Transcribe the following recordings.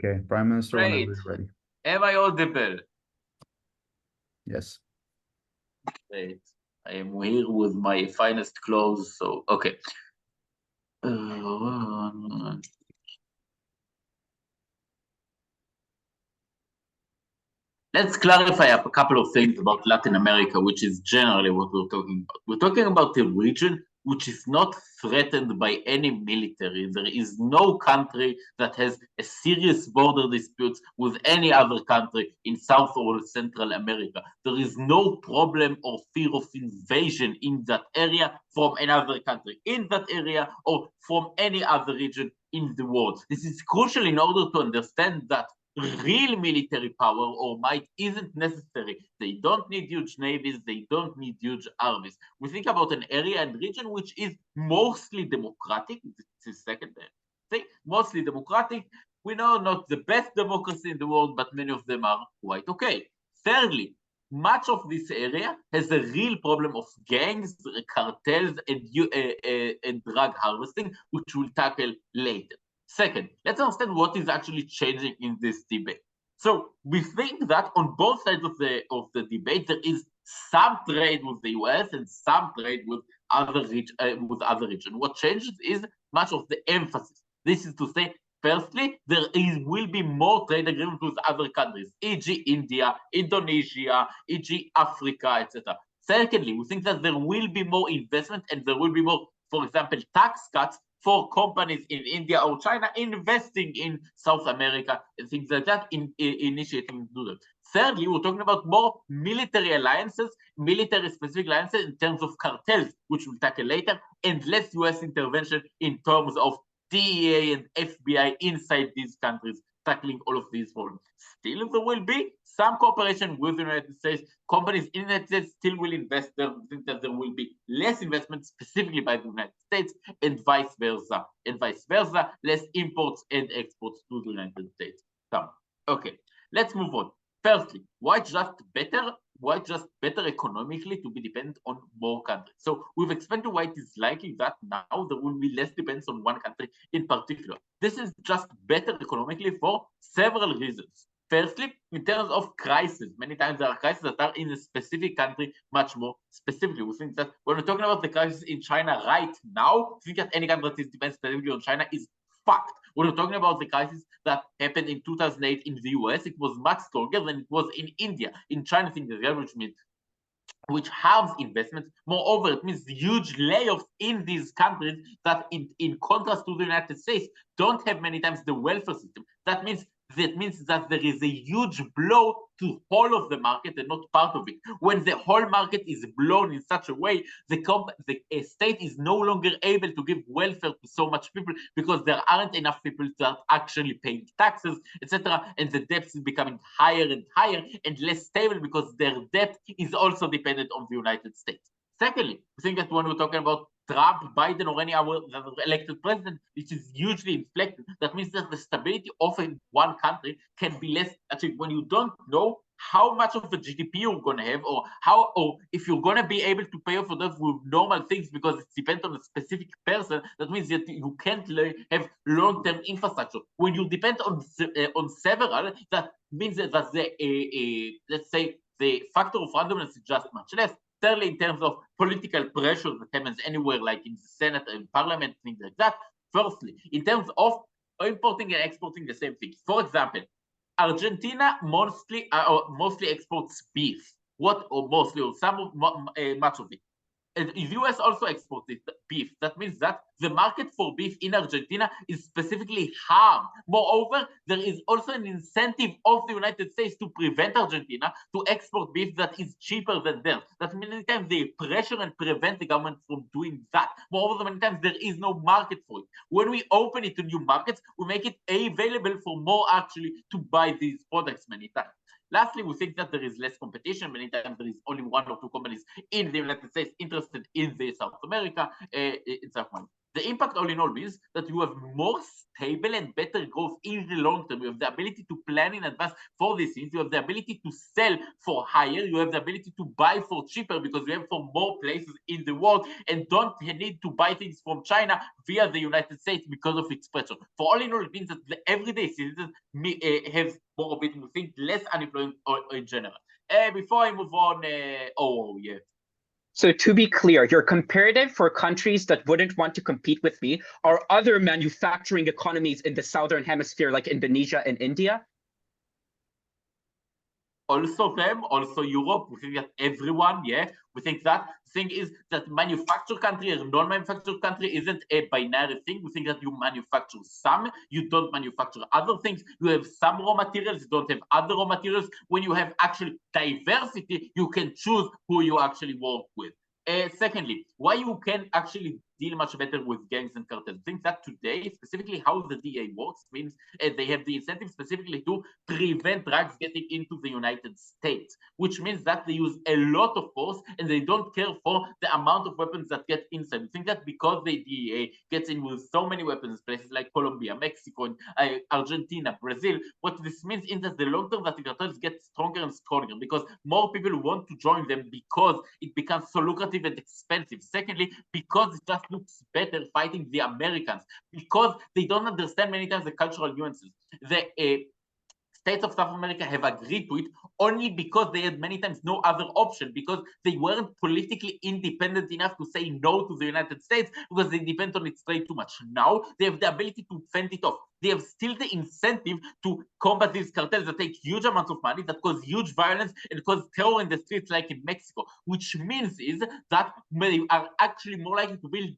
Okay, Prime Minister, whenever Great. you're ready. Am I audible? Yes. Great. I am here with my finest clothes, so okay. Let's clarify a couple of things about Latin America, which is generally what we're talking about. We're talking about a region which is not threatened by any military. There is no country that has a serious border disputes with any other country in South or Central America. There is no problem or fear of invasion in that area from another country in that area or from any other region in the world. This is crucial in order to understand that real military power or might isn't necessary. They don't need huge navies, they don't need huge armies. We think about an area and region which is mostly democratic. This is second thing, mostly democratic. We know not the best democracy in the world, but many of them are quite okay. Thirdly, much of this area has a real problem of gangs, cartels, and drug harvesting, which we'll tackle later. Second, let's understand what is actually changing in this debate. So we think that on both sides of the debate, there is some trade with the US and some trade with other regions. What changes is much of the emphasis. This is to say, firstly, will be more trade agreements with other countries, e.g. India, Indonesia, e.g. Africa, etc. Secondly, we think that there will be more investment and there will be more, for example, tax cuts for companies in India or China investing in South America and things like that, initiating to do that. Thirdly, we're talking about more military alliances, military-specific alliances in terms of cartels, which we'll tackle later, and less US intervention in terms of DEA and FBI inside these countries, tackling all of these problems. Still, there will be some cooperation with the United States. Companies in the United States still will invest there. I think that there will be less investment specifically by the United States and vice versa. Less imports and exports to the United States. Okay, let's move on. Firstly, why just better economically to be dependent on more countries? So we've explained why it is likely that now there will be less dependence on one country in particular. This is just better economically for several reasons. Firstly, in terms of crisis, many times there are crises that are in a specific country much more specifically. We think that when we're talking about the crisis in China right now, we think that any country that is dependent specifically on China is fucked. When we're talking about the crisis that happened in 2008 in the US, it was much stronger than it was in India. In China, things like that, which harms investments. Moreover, it means huge layoffs in these countries that, in contrast to the United States, don't have many times the welfare system. That means that there is a huge blow to whole of the market and not part of it. When the whole market is blown in such a way, the state is no longer able to give welfare to so much people because there aren't enough people that are actually paying taxes, etc. And the debt is becoming higher and higher and less stable because their debt is also dependent on the United States. Secondly, I think that when we're talking about Trump, Biden, or any other elected president, which is hugely inflected, that means that the stability of one country can be less achieved when you don't know how much of a GDP you're going to have, or if you're going to be able to pay for that with normal things because it depends on a specific person. That means that you can't have long-term infrastructure. When you depend on several, that means that let's say the factor of randomness is just much less. Thirdly, in terms of political pressure that happens anywhere, like in the Senate and Parliament, things like that. Firstly, in terms of importing and exporting, the same thing. For example, Argentina mostly exports beef. Much of it. And the US also exports beef. That means that the market for beef in Argentina is specifically harmed. Moreover, there is also an incentive of the United States to prevent Argentina to export beef that is cheaper than theirs. That many times they pressure and prevent the government from doing that. Moreover, many times there is no market for it. When we open it to new markets, we make it available for more actually to buy these products many times. Lastly, we think that there is less competition. Many times there is only one or two companies in the United States interested in the South America, in South America. The impact all in all means that you have more stable and better growth in the long term. You have the ability to plan in advance for these things. You have the ability to sell for higher. You have the ability to buy for cheaper because you have from more places in the world and don't need to buy things from China via the United States because of its pressure. For all in all, it means that the everyday citizens have more of it, we think less unemployment in general. Before I move on, yeah. So to be clear, your comparative for countries that wouldn't want to compete with me are other manufacturing economies in the Southern Hemisphere, like Indonesia and India? Also them, also Europe. We think that everyone, yeah, we think that. The thing is that manufactured country or non-manufactured country isn't a binary thing. We think that you manufacture some, you don't manufacture other things. You have some raw materials, you don't have other raw materials. When you have actually diversity, you can choose who you actually work with. Secondly, why you can actually deal much better with gangs and cartels. I think that today, specifically how the DA works, means they have the incentive specifically to prevent drugs getting into the United States, which means that they use a lot of force and they don't care for the amount of weapons that get inside. I think that because the DEA gets in with so many weapons, places like Colombia, Mexico, and Argentina, Brazil, what this means is that the long term that the cartels get stronger and stronger because more people want to join them because it becomes so lucrative and expensive. Secondly, because it just looks better fighting the Americans, because they don't understand many times the cultural nuances. The states of South America have agreed to it only because they had many times no other option, because they weren't politically independent enough to say no to the United States because they depend on its trade too much. Now they have the ability to fend it off. They have still the incentive to combat these cartels that take huge amounts of money, that cause huge violence and cause terror in the streets like in Mexico, which means is that they are actually more likely to build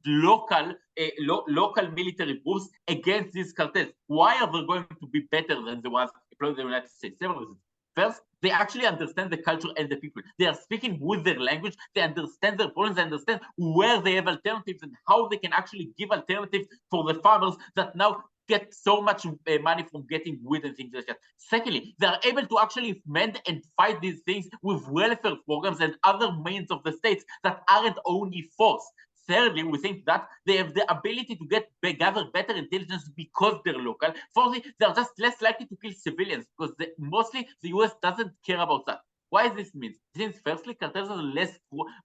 local military groups against these cartels. Why are they going to be better than the ones employed in the United States? Several reasons. First, they actually understand the culture and the people. They are speaking with their language. They understand their problems. They understand where they have alternatives and how they can actually give alternatives for the farmers that now get so much money from getting weed and things like that. Secondly, they are able to actually mend and fight these things with welfare programs and other means of the states that aren't only force. Thirdly, we think that they have the ability to gather better intelligence because they're local. Fourthly, they're just less likely to kill civilians because mostly the US doesn't care about that. Why does this mean? Since firstly, cartels are less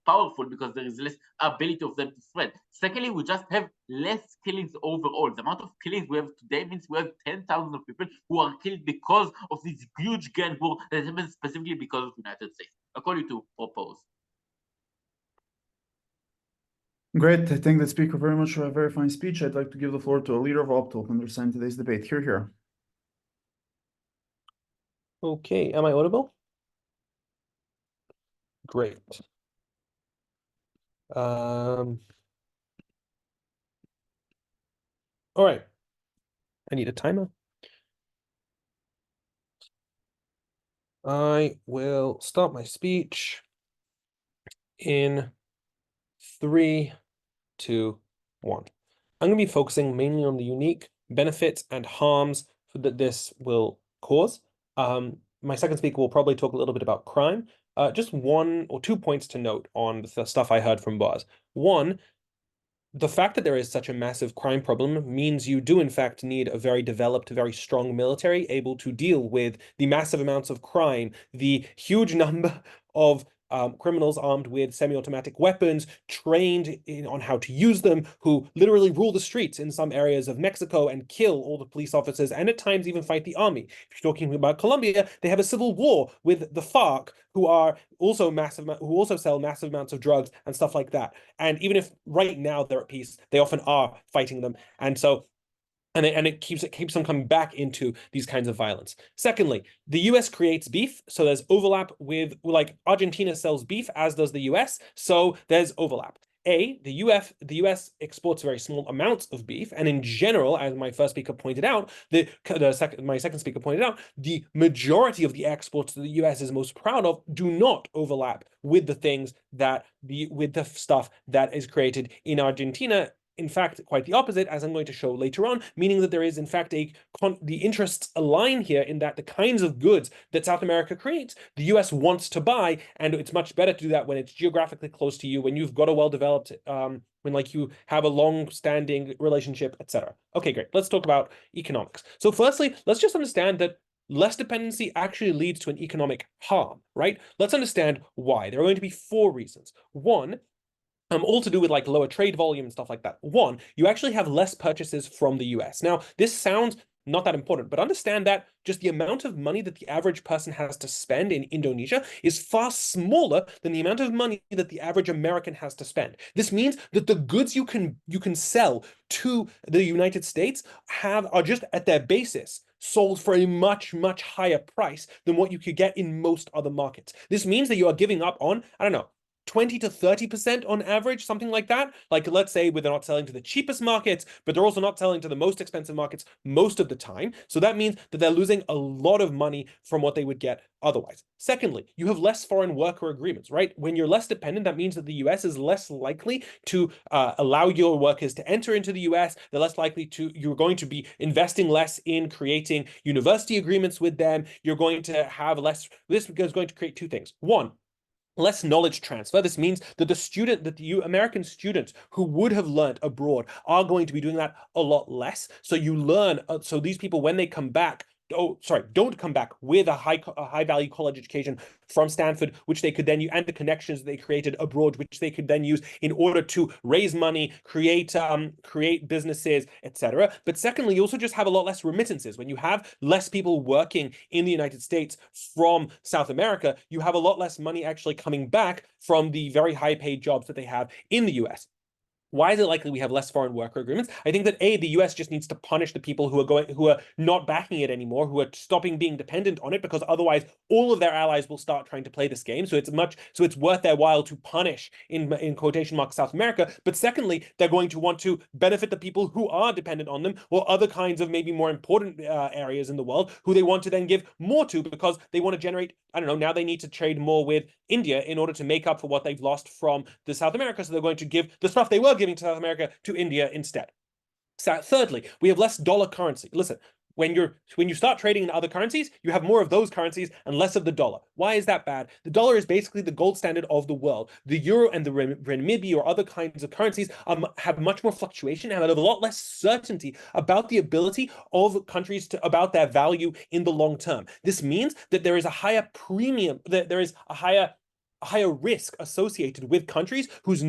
powerful because there is less ability of them to spread. Secondly, we just have less killings overall. The amount of killings we have today means we have 10,000 of people who are killed because of this huge gang war that happens specifically because of the United States. I call you to propose. Great. I thank the speaker very much for a very fine speech. I'd like to give the floor to a leader of Opto to understand today's debate. Here. Okay, am I audible? Great. All right. I need a timer. I will start my speech in 3, 2, 1. I'm going to be focusing mainly on the unique benefits and harms that this will cause. My second speaker will probably talk a little bit about crime. Just 1 or 2 points to note on the stuff I heard from Boaz. One, the fact that there is such a massive crime problem means you do in fact need a very developed, very strong military able to deal with the massive amounts of crime, the huge number of criminals armed with semi-automatic weapons, trained on how to use them, who literally rule the streets in some areas of Mexico and kill all the police officers and at times even fight the army. If you're talking about Colombia, they have a civil war with the FARC, who are also who also sell massive amounts of drugs and stuff like that. And even if right now they're at peace, they often are fighting them. And so it keeps them coming back into these kinds of violence. Secondly, the US creates beef, so there's overlap with, like, Argentina sells beef, as does the US, so there's overlap. The US exports very small amounts of beef, and in general, as my first speaker pointed out, my second speaker pointed out, the majority of the exports that the US is most proud of do not overlap with the things that with the stuff that is created in Argentina in fact quite the opposite, as I'm going to show later on, meaning that there is in fact the interests align here in that the kinds of goods that South America creates, the US wants to buy, and it's much better to do that when it's geographically close to you, when you've got a well-developed, when like you have a long-standing relationship, etc. Okay, great. Let's talk about economics. So firstly, let's just understand that less dependency actually leads to an economic harm, right? Let's understand why. There are going to be 4 reasons. One, all to do with like lower trade volume and stuff like that. One, you actually have less purchases from the US. Now, this sounds not that important, but understand that just the amount of money that the average person has to spend in Indonesia is far smaller than the amount of money that the average American has to spend. This means that the goods you can sell to the United States are just at their basis sold for a much, much higher price than what you could get in most other markets. This means that you are giving up on, I don't know, 20 to 30% on average, something like that. Like, let's say they're not selling to the cheapest markets, but they're also not selling to the most expensive markets most of the time. So that means that they're losing a lot of money from what they would get otherwise. Secondly, you have less foreign worker agreements, right? When you're less dependent, that means that the US is less likely to allow your workers to enter into the US. They're less likely to, you're going to be investing less in creating university agreements with them. You're going to have less, this is going to create 2 things. One, less knowledge transfer. This means that the American students who would have learned abroad are going to be doing that a lot less. So you learn, so these people, when they come back, don't come back with a high value college education from Stanford, which they could then use, and the connections they created abroad, which they could then use in order to raise money, create businesses, etc. But secondly, you also just have a lot less remittances. When you have less people working in the United States from South America, you have a lot less money actually coming back from the very high paid jobs that they have in the US. Why is it likely we have less foreign worker agreements? I think that the US just needs to punish the people who are not backing it anymore, who are stopping being dependent on it, because otherwise all of their allies will start trying to play this game. So it's worth their while to punish in quotation marks South America. But secondly, they're going to want to benefit the people who are dependent on them, or other kinds of maybe more important areas in the world who they want to then give more to, because they want to generate, I don't know, now they need to trade more with India in order to make up for what they've lost from the South America. So they're going to give the stuff they were giving to South America to India instead. So thirdly, we have less dollar currency. Listen, when you start trading in other currencies, you have more of those currencies and less of the dollar. Why is that bad? The dollar is basically the gold standard of the world. The euro and the renminbi or other kinds of currencies have much more fluctuation and have a lot less certainty about the ability of countries about their value in the long term. This means that there is a higher premium, that there is a higher risk associated with countries whose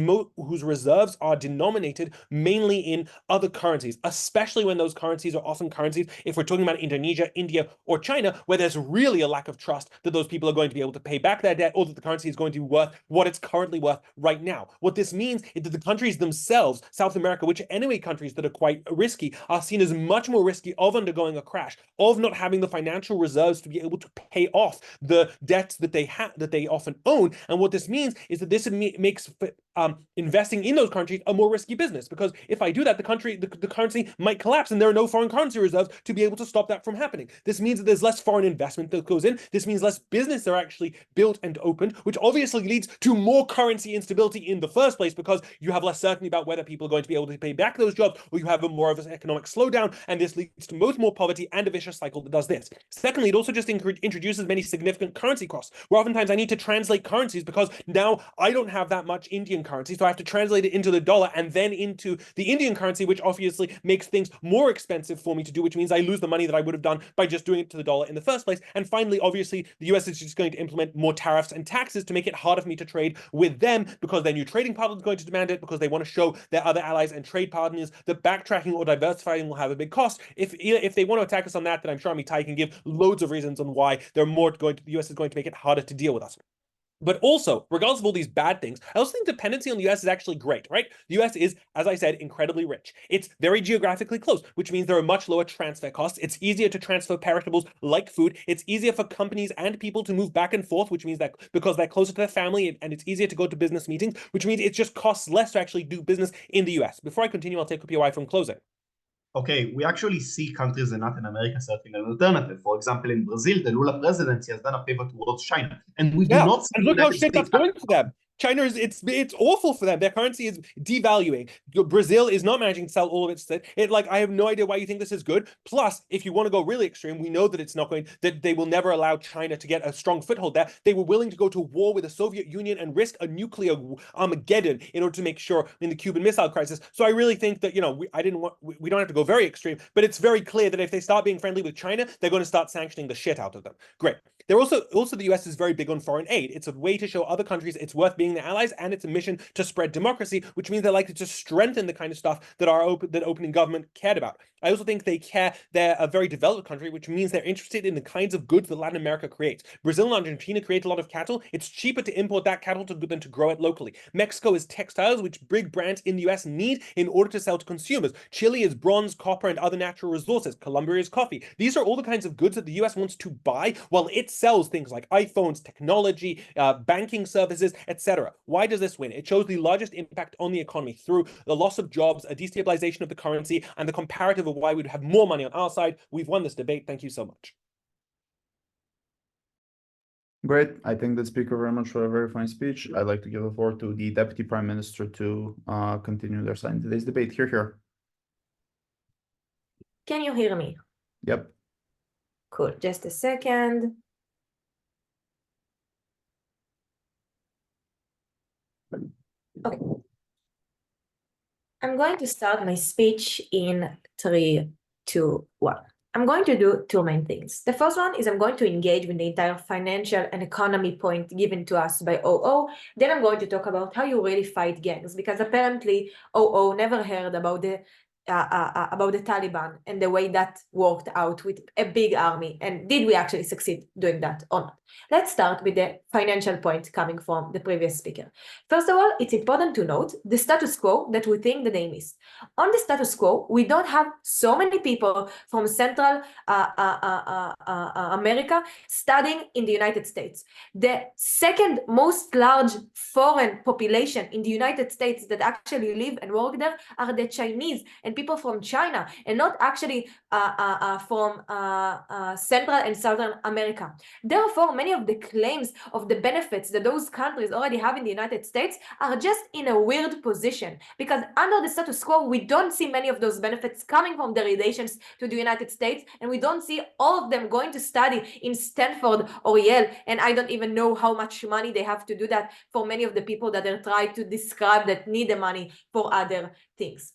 reserves are denominated mainly in other currencies, especially when those currencies are often currencies, if we're talking about Indonesia, India, or China, where there's really a lack of trust that those people are going to be able to pay back their debt, or that the currency is going to be worth what it's currently worth right now. What this means is that the countries themselves, South America, which are anyway countries that are quite risky, are seen as much more risky of undergoing a crash, of not having the financial reserves to be able to pay off the debts that they often own. And what this means is that this makes investing in those countries a more risky business, because if I do that, the currency might collapse and there are no foreign currency reserves to be able to stop that from happening. This means that there's less foreign investment that goes in. This means less business are actually built and opened, which obviously leads to more currency instability in the first place, because you have less certainty about whether people are going to be able to pay back those jobs, or you have more of an economic slowdown, and this leads to more poverty and a vicious cycle that does this. Secondly, it also just introduces many significant currency costs, where oftentimes I need to translate currencies, because now I don't have that much Indian currency, so I have to translate it into the dollar and then into the Indian currency, which obviously makes things more expensive for me to do, which means I lose the money that I would have done by just doing it to the dollar in the first place. And finally, obviously, the US is just going to implement more tariffs and taxes to make it harder for me to trade with them, because their new trading partner is going to demand it, because they want to show their other allies and trade partners that backtracking or diversifying will have a big cost. If they want to attack us on that, then I'm sure Amitai can give loads of reasons on why the US is going to make it harder to deal with us. But also, regardless of all these bad things, I also think dependency on the US is actually great, right? The US is, as I said, incredibly rich. It's very geographically close, which means there are much lower transfer costs. It's easier to transfer perishables like food. It's easier for companies and people to move back and forth, which means that because they're closer to their family, and it's easier to go to business meetings, which means it just costs less to actually do business in the US. Before I continue, I'll take a POI from closing. Okay, we actually see countries in Latin America serving an alternative. For example, in Brazil, the Lula presidency has done a pivot towards China. And we do not see and look how shit that's going for them. China is it's awful for them. Their currency is devaluing. Brazil is not managing to sell all of its I have no idea why you think this is good. Plus, if you want to go really extreme, we know that it's not going that they will never allow China to get a strong foothold there. They were willing to go to war with the Soviet Union and risk a nuclear Armageddon in order to make sure in the Cuban Missile Crisis. So I really think that we don't have to go very extreme, but it's very clear that if they start being friendly with China, they're going to start sanctioning the shit out of them. Great. They're also the US is very big on foreign aid. It's a way to show other countries it's worth being their allies, and it's a mission to spread democracy, which means they're likely to strengthen the kind of stuff that opening government cared about. I also think they're a very developed country, which means they're interested in the kinds of goods that Latin America creates. Brazil and Argentina create a lot of cattle. It's cheaper to import that cattle than to grow it locally. Mexico is textiles, which big brands in the US need in order to sell to consumers. Chile is bronze, copper, and other natural resources. Colombia is coffee. These are all the kinds of goods that the US wants to buy while it sells things like iPhones, technology, banking services, etc. Why does this win? It shows the largest impact on the economy through the loss of jobs, a destabilization of the currency, and the comparative of why we'd have more money on our side. We've won this debate. Thank you so much. Great. I thank the speaker very much for a very fine speech. I'd like to give the floor to the Deputy Prime Minister to continue their side in today's debate. Here. Can you hear me? Yep. Cool. Just a second. Okay. I'm going to start my speech in 3, 2, 1. I'm going to do two main things. The first one is I'm going to engage with the entire financial and economy point given to us by OO. Then I'm going to talk about how you really fight gangs, because apparently OO never heard about the Taliban and the way that worked out with a big army, and did we actually succeed doing that or not? Let's start with the financial point coming from the previous speaker. First of all, it's important to note the status quo that we think that they missed. On the status quo, we don't have so many people from Central America studying in the United States. The second most large foreign population in the United States that actually live and work there are the Chinese and people from China, and not actually from Central and Southern America. Therefore, many of the claims of the benefits that those countries already have in the United States are just in a weird position, because under the status quo, we don't see many of those benefits coming from their relations to the United States, and we don't see all of them going to study in Stanford or Yale, and I don't even know how much money they have to do that for many of the people that they're trying to describe that need the money for other things.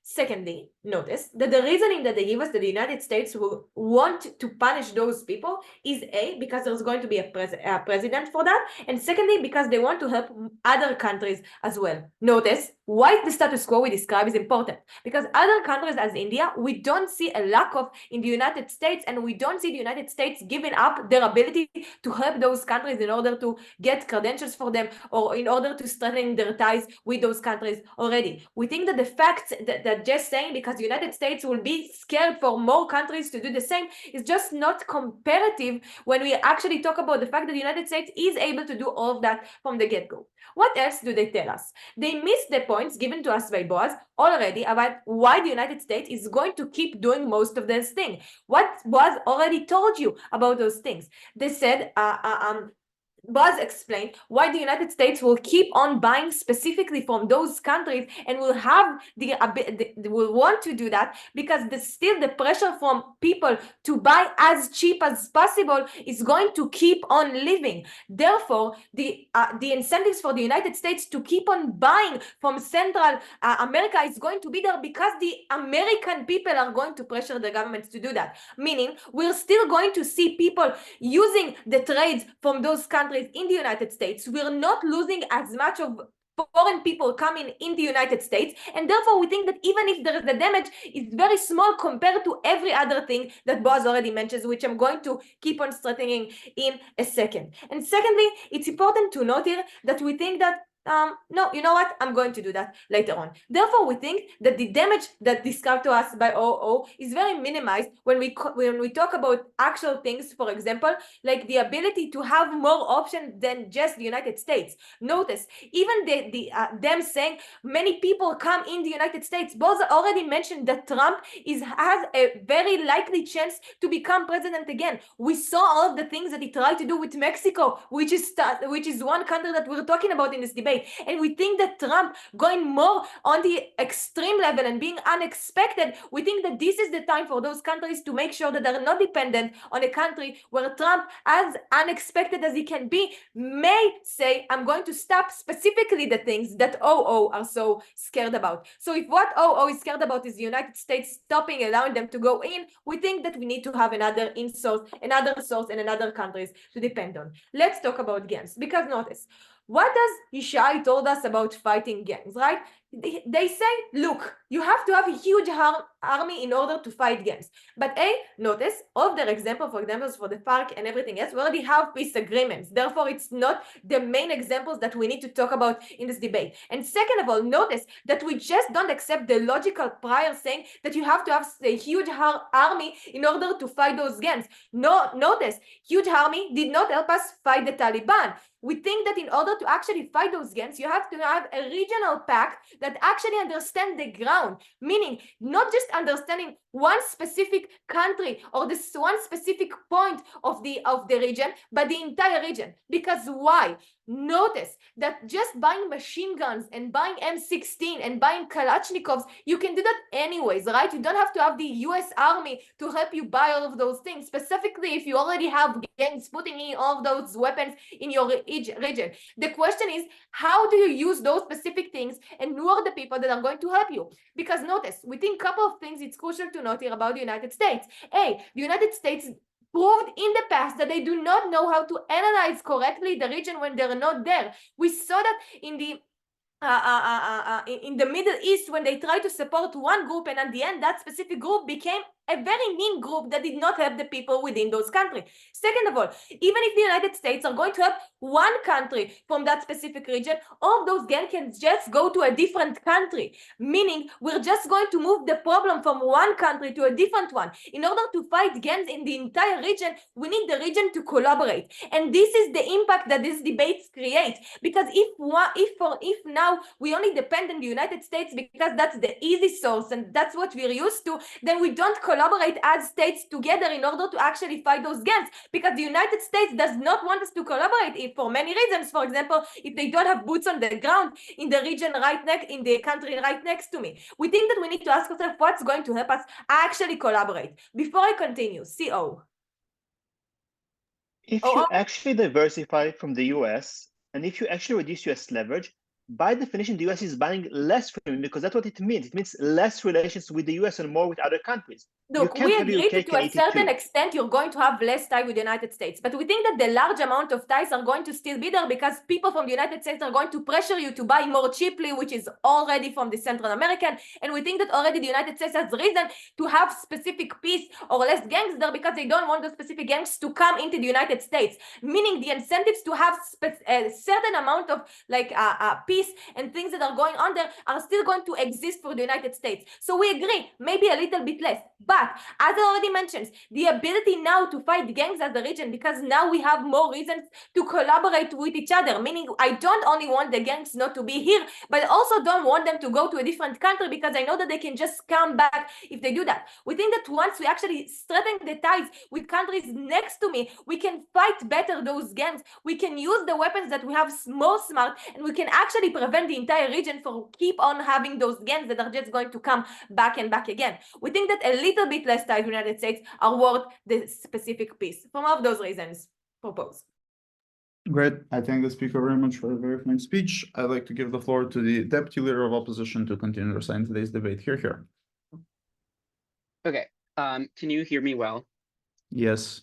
Secondly, notice that the reasoning that they give us that the United States will want to punish those people is A, because there's going to be a president for that, and secondly, because they want to help other countries as well. Notice why the status quo we describe is important, because other countries as India, we don't see a lack of in the United States, and we don't see the United States giving up their ability to help those countries in order to get credentials for them, or in order to strengthen their ties with those countries already. We think that the fact that just saying because the United States will be scared for more countries to do the same is just not comparative when we actually talk about the fact that the United States is able to do all of that from the get-go. What else do they tell us? They miss the points given to us by Boaz already about why the United States is going to keep doing most of this thing. What Boaz already told you about those things. They said, Boaz explained why the United States will keep on buying specifically from those countries, and will have will want to do that because still the pressure from people to buy as cheap as possible is going to keep on living. Therefore, the incentives for the United States to keep on buying from Central America is going to be there, because the American people are going to pressure the governments to do that. Meaning, we're still going to see people using the trades from those countries in the United States. We're not losing as much of foreign people coming in the United States, and therefore we think that even if there is the damage, it's very small compared to every other thing that Boaz already mentions, which I'm going to keep on strengthening in a second. And secondly, it's important to note here that we think that no, you know what? I'm going to do that later on. Therefore, we think that the damage that described to us by OO is very minimized when we talk about actual things, for example, like the ability to have more options than just the United States. Notice, even them saying many people come in the United States. Both already mentioned that Trump has a very likely chance to become president again. We saw all of the things that he tried to do with Mexico, which is one country that we're talking about in this debate. And we think that Trump going more on the extreme level and being unexpected, we think that this is the time for those countries to make sure that they're not dependent on a country where Trump, as unexpected as he can be, may say, I'm going to stop specifically the things that OO are so scared about. So if what OO is scared about is the United States stopping, allowing them to go in, we think that we need to have another source, and another countries to depend on. Let's talk about gangs, because notice, what does Yishai told us about fighting gangs, right? They say, look, you have to have a huge army in order to fight gangs. But notice, all of their examples, for the FARC and everything else, we already have peace agreements. Therefore, it's not the main examples that we need to talk about in this debate. And second of all, notice that we just don't accept the logical prior saying that you have to have a huge army in order to fight those gangs. No, notice, huge army did not help us fight the Taliban. We think that in order to actually fight those gangs, you have to have a regional pact that actually understand the ground, meaning not just understanding one specific country or this one specific point of the region, but the entire region. Because why? Notice that just buying machine guns and buying M16 and buying Kalashnikovs, you can do that anyways, right? You don't have to have the US Army to help you buy all of those things, specifically if you already have gangs putting in all of those weapons in your region. The question is, how do you use those specific things and who are the people that are going to help you? Because notice, within a couple of things, it's crucial to note here about the United States. The United States proved in the past that they do not know how to analyze correctly the region when they're not there. We saw that in the Middle East when they tried to support one group, and at the end that specific group became a very mean group that did not help the people within those countries. Second of all, even if the United States are going to help one country from that specific region, all of those gangs can just go to a different country, meaning we're just going to move the problem from one country to a different one. In order to fight gangs in the entire region, we need the region to collaborate. And this is the impact that these debates create. Because if now we only depend on the United States because that's the easy source and that's what we're used to, then we don't collaborate as states together in order to actually fight those gangs, because the United States does not want us to collaborate for many reasons. For example, if they don't have boots on the ground in the region in the country right next to me. We think that we need to ask ourselves what's going to help us actually collaborate. Before I continue, CO. If you actually diversify from the US, and if you actually reduce US leverage, by definition, the US is buying less from you, because that's what it means. It means less relations with the US and more with other countries. Look, we agree that to a certain extent you're going to have less ties with the United States, but we think that the large amount of ties are going to still be there because people from the United States are going to pressure you to buy more cheaply, which is already from the Central American, and we think that already the United States has reason to have specific peace or less gangs there because they don't want those specific gangs to come into the United States, meaning the incentives to have a certain amount of peace and things that are going on there are still going to exist for the United States. So we agree, maybe a little bit less. But as I already mentioned, the ability now to fight gangs as a region, because now we have more reasons to collaborate with each other, meaning I don't only want the gangs not to be here, but I also don't want them to go to a different country because I know that they can just come back if they do that. We think that once we actually strengthen the ties with countries next to me, we can fight better those gangs. We can use the weapons that we have more smart, and we can actually prevent the entire region from keep on having those gangs that are just going to come back and back again. We think that a little bit less ties with the United States are worth the specific peace. From all of those reasons, propose. Great. I thank the speaker very much for a very fine speech. I'd like to give the floor to the Deputy Leader of Opposition to continue their side in today's debate. Here. Okay. Can you hear me well? Yes.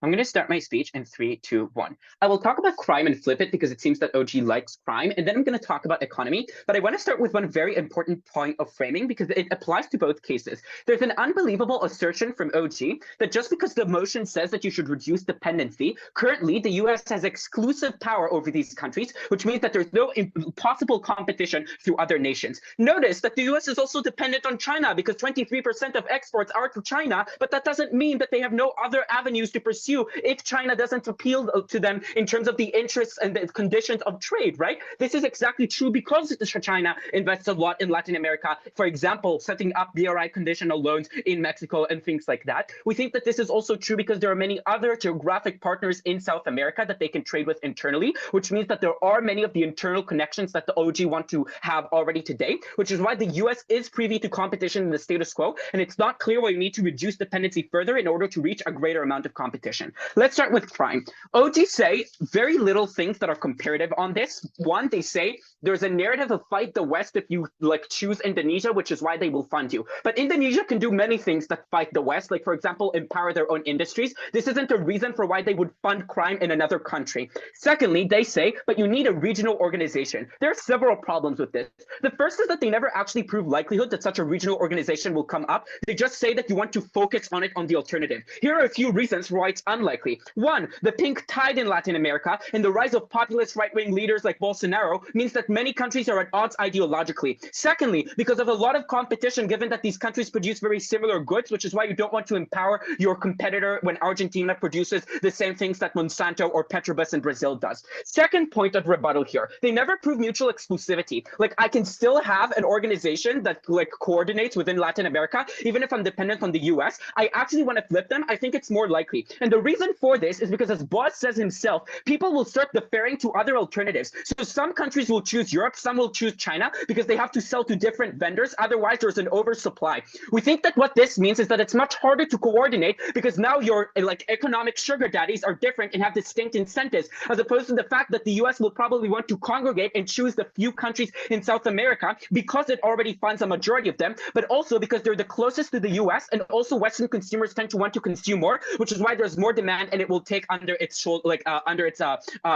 I'm going to start my speech in 3, 2, 1. I will talk about crime and flip it because it seems that OG likes crime, and then I'm going to talk about economy. But I want to start with one very important point of framing because it applies to both cases. There's an unbelievable assertion from OG that just because the motion says that you should reduce dependency, currently the US has exclusive power over these countries, which means that there's no possible competition through other nations. Notice that the US is also dependent on China because 23% of exports are to China, but that doesn't mean that they have no other avenues to pursue if China doesn't appeal to them in terms of the interests and the conditions of trade, right? This is exactly true because China invests a lot in Latin America, for example, setting up BRI conditional loans in Mexico and things like that. We think that this is also true because there are many other geographic partners in South America that they can trade with internally, which means that there are many of the internal connections that the OG want to have already today, which is why the US is privy to competition in the status quo, and it's not clear why we need to reduce dependency further in order to reach a greater amount of competition. Let's start with crime. OG say very little things that are comparative on this. One, they say there's a narrative of fight the West if you choose Indonesia, which is why they will fund you. But Indonesia can do many things that fight the West, like for example, empower their own industries. This isn't a reason for why they would fund crime in another country. Secondly, they say, but you need a regional organization. There are several problems with this. The first is that they never actually prove likelihood that such a regional organization will come up. They just say that you want to focus on it on the alternative. Here are a few reasons for why it's unlikely. One, the pink tide in Latin America and the rise of populist right-wing leaders like Bolsonaro means that many countries are at odds ideologically. Secondly, because of a lot of competition, given that these countries produce very similar goods, which is why you don't want to empower your competitor when Argentina produces the same things that Monsanto or Petrobras in Brazil does. Second point of rebuttal here, they never prove mutual exclusivity. Like I can still have an organization that coordinates within Latin America, even if I'm dependent on the US. I actually want to flip them. I think it's more likely. And the reason for this is because, as Boss says himself, people will start deferring to other alternatives. So some countries will choose Europe, some will choose China because they have to sell to different vendors. Otherwise, there's an oversupply. We think that what this means is that it's much harder to coordinate because now your economic sugar daddies are different and have distinct incentives, as opposed to the fact that the US will probably want to congregate and choose the few countries in South America because it already funds a majority of them, but also because they're the closest to the US, and also Western consumers tend to want to consume more, which is why there's more demand and it will take under its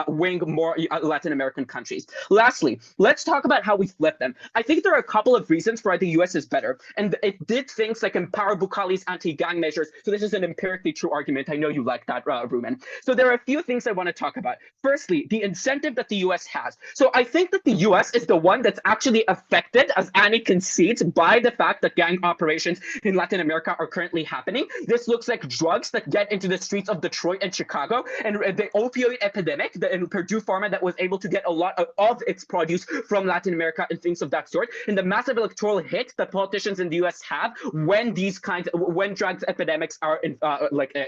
wing more Latin American countries. Lastly, let's talk about how we flip them. I think there are a couple of reasons why the US is better, and it did things like empower Bukhari's anti-gang measures. So this is an empirically true argument. I know you like that, Ruben. So there are a few things I want to talk about. Firstly, the incentive that the US has. So I think that the US is the one that's actually affected, as Annie concedes, by the fact that gang operations in Latin America are currently happening. This looks like drugs that get into the streets of Detroit and Chicago, and the opioid epidemic in Purdue Pharma that was able to get a lot of its produce from Latin America and things of that sort, and the massive electoral hit that politicians in the US have when drugs epidemics are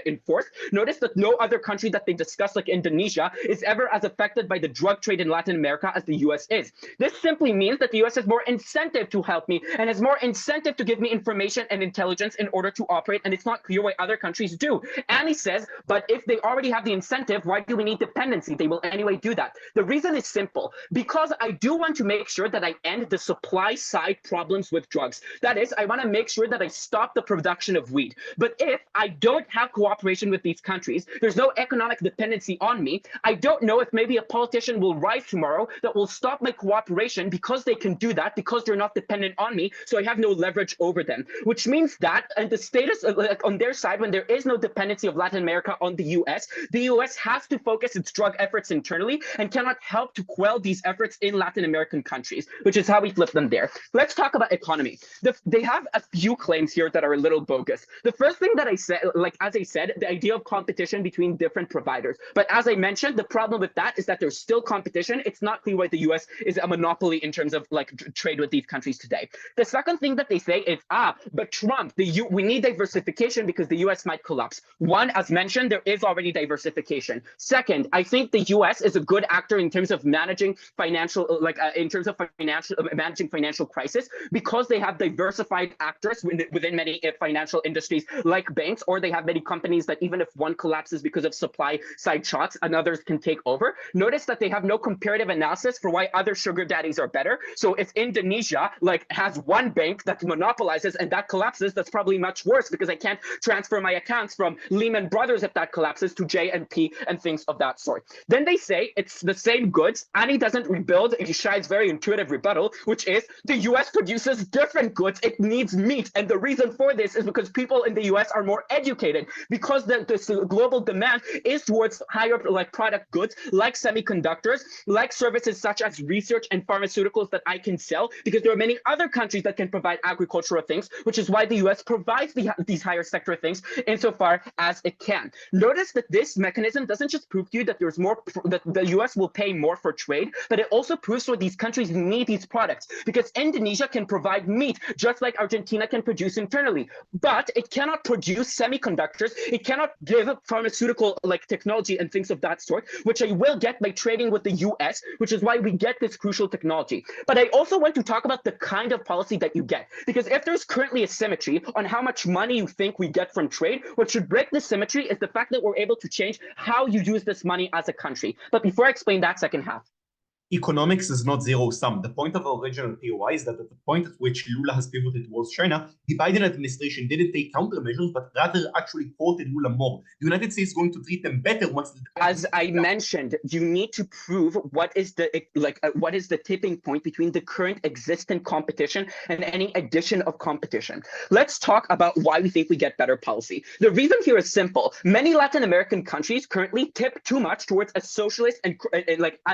enforced. Notice that no other country that they discuss, like Indonesia, is ever as affected by the drug trade in Latin America as the US is. This simply means that the US has more incentive to help me and has more incentive to give me information and intelligence in order to operate, and it's not clear why other countries do. Annie says, but if they already have the incentive, why do we need dependency? They will anyway do that. The reason is simple, because I do want to make sure that I end the supply side problems with drugs. That is, I want to make sure that I stop the production of weed. But if I don't have cooperation with these countries, there's no economic dependency on me. I don't know if maybe a politician will rise tomorrow that will stop my cooperation because they can do that, because they're not dependent on me, so I have no leverage over them. Which means that, and the status on their side, when there is no dependency of Latin America on the US has to focus its drug efforts internally and cannot help to quell these efforts in Latin American countries, which is how we flip them there. Let's talk about economy. They have a few claims here that are a little bogus. The first thing that I said, as I said, the idea of competition between different providers. But as I mentioned, the problem with that is that there's still competition. It's not clear why the US is a monopoly in terms of trade with these countries today. The second thing that they say is, but Trump, we need diversification because the US might collapse. One, as mentioned, there is already diversification. Second, I think the US is a good actor in terms of managing financial crisis because they have diversified actors within many financial industries like banks, or they have many companies that even if one collapses because of supply side shocks, another can take over. Notice that they have no comparative analysis for why other sugar daddies are better. So if Indonesia has one bank that monopolizes and that collapses, that's probably much worse because I can't transfer my accounts from Lehman Brothers others if that collapses to J and P and things of that sort. Then they say it's the same goods. Annie doesn't rebuild. He shies very intuitive rebuttal, which is the US produces different goods. It needs meat. And the reason for this is because people in the US are more educated, because the global demand is towards higher like product goods, like semiconductors, like services such as research and pharmaceuticals that I can sell, because there are many other countries that can provide agricultural things, which is why the US provides these higher sector things insofar as it can. Notice that this mechanism doesn't just prove to you that there's more, that the US will pay more for trade, but it also proves that these countries need these products, because Indonesia can provide meat just like Argentina can produce internally, but it cannot produce semiconductors. It cannot give pharmaceutical like technology and things of that sort, which I will get by trading with the US, which is why we get this crucial technology. But I also want to talk about the kind of policy that you get, because if there's currently a symmetry on how much money you think we get from trade, what should break the symmetry is the fact that we're able to change how you use this money as a country. But before I explain that second half, economics is not zero-sum. The point of our original POI is that at the point at which Lula has pivoted towards China, the Biden administration didn't take countermeasures, but rather actually quoted Lula more. The United States is going to treat them better once. As I mentioned, you need to prove what is the tipping point between the current existent competition and any addition of competition. Let's talk about why we think we get better policy. The reason here is simple. Many Latin American countries currently tip too much towards a socialist and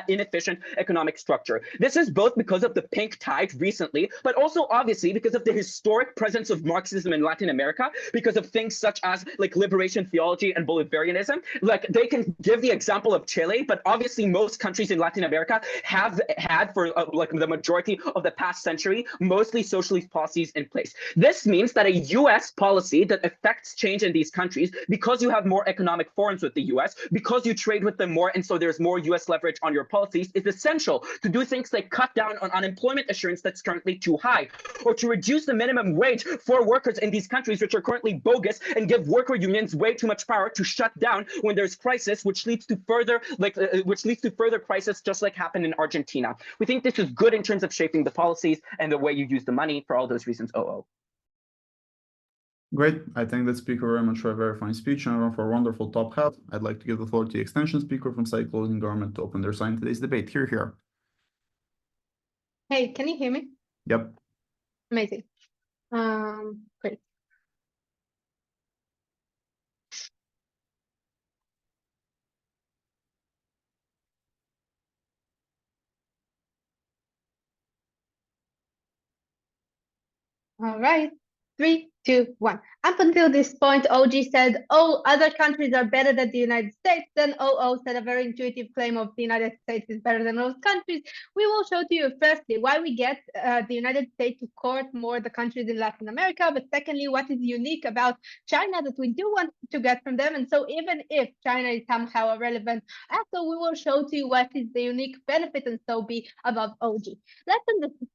inefficient economic structure. This is both because of the pink tide recently, but also obviously because of the historic presence of Marxism in Latin America, because of things such as like liberation theology and Bolivarianism. Like they can give the example of Chile, but obviously most countries in Latin America have had for like the majority of the past century, mostly socialist policies in place. This means that a US policy that affects change in these countries, because you have more economic forums with the US, because you trade with them more, and so there's more US leverage on your policies, is essential to do things like cut down on unemployment assurance that's currently too high, or to reduce the minimum wage for workers in these countries, which are currently bogus, and give worker unions way too much power to shut down when there's crisis, which leads to further crisis, just like happened in Argentina. We think this is good in terms of shaping the policies and the way you use the money. For all those reasons, OO. Great. I thank the speaker very much for a very fine speech and for a wonderful top half. I'd like to give the floor to the extension speaker from Site Closing Government to open their side in today's debate. Here. Hey, can you hear me? Yep. Amazing. Great. All right. 3, 2, 1. Up until this point, OG said, oh, other countries are better than the United States. Then OO said a very intuitive claim of the United States is better than those countries. We will show to you, firstly, why we get the United States to court more the countries in Latin America, but secondly, what is unique about China that we do want to get from them. And so even if China is somehow a relevant actor, we will show to you what is the unique benefit and so be above OG. Let's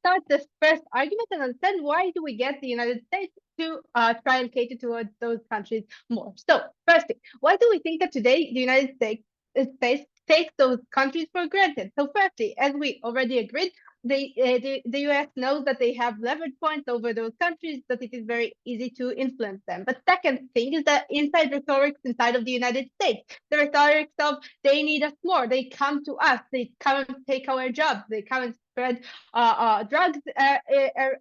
start the first argument and understand why do we get the United States to try and cater towards those countries more. So firstly, why do we think that today the United States takes those countries for granted? So firstly, as we already agreed, the US knows that they have leverage points over those countries, that it is very easy to influence them. But second thing is that inside rhetorics inside of the United States, the rhetorics of they need us more, they come to us, they come and take our jobs, they come and spread drugs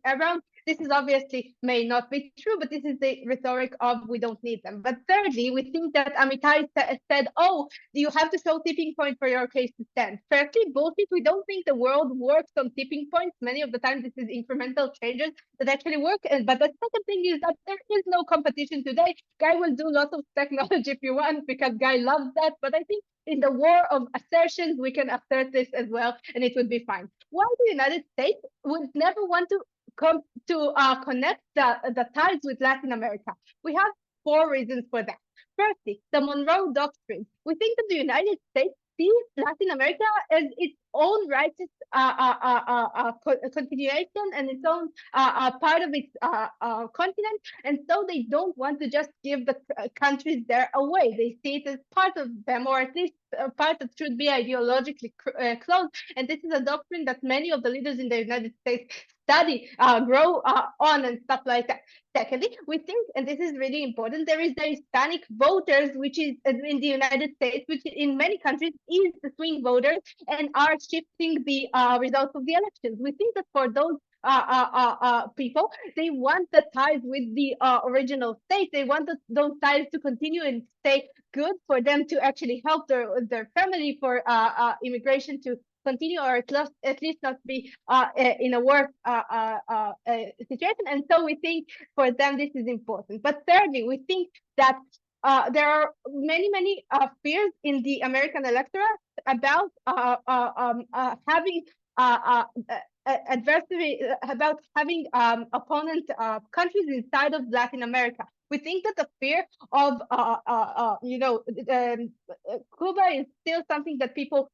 around. This is obviously may not be true, but this is the rhetoric of we don't need them. But thirdly, we think that Amitai said, oh, you have to show tipping point for your case to stand. Firstly, bullshit. We don't think the world works on tipping points. Many of the time, this is incremental changes that actually work. But the second thing is that there is no competition today. Guy will do lots of technology if you want, because Guy loves that. But I think in the war of assertions, we can assert this as well, and it would be fine. Why the United States would never want to come to connect the ties with Latin America? We have 4 reasons for that. Firstly, the Monroe Doctrine. We think that the United States sees Latin America as its own righteous continuation and its own part of its continent, and so they don't want to just give the countries there away. They see it as part of them, or at least a part that should be ideologically close. And this is a doctrine that many of the leaders in the United States study, grow on, and stuff like that. Secondly, we think, and this is really important, there is the Hispanic voters, which is in the United States, which in many countries is the swing voters and are shifting the results of the elections. We think that for those people, they want the ties with the original state. They want those ties to continue and stay good for them to actually help their family, for immigration to continue, or at least not be in a worse situation. And so we think for them this is important. But thirdly, we think that there are many fears in the American electorate about having adversary, about having opponent countries inside of Latin America. We think that the fear of Cuba is still something that people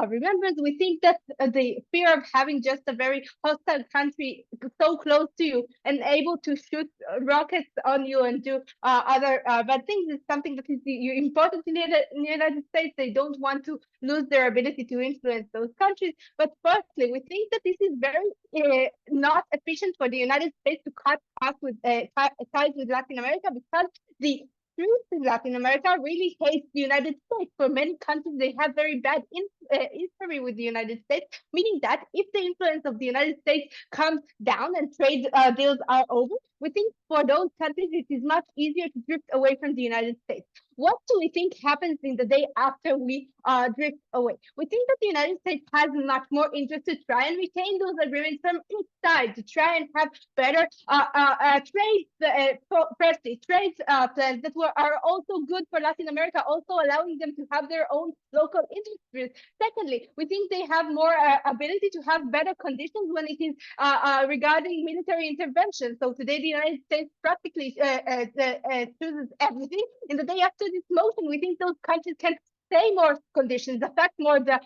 remember. We think that the fear of having just a very hostile country so close to you and able to shoot rockets on you and do other bad things is something that is important in the United States. They don't want to lose their ability to influence those countries. But firstly, we think that this is very not efficient for the United States to cut ties with Latin America, because the troops in Latin America really hate the United States. For many countries, they have very bad history with the United States, meaning that if the influence of the United States comes down and trade deals are over, we think for those countries it is much easier to drift away from the United States. What do we think happens in the day after we drift away? We think that the United States has much more interest to try and retain those agreements from its side, to try and have better trade plans that are also good for Latin America, also allowing them to have their own local industries. Secondly, we think they have more ability to have better conditions when it is regarding military intervention. So today the United States practically chooses everything. In the day after this motion, we think those countries can say more conditions, affect more the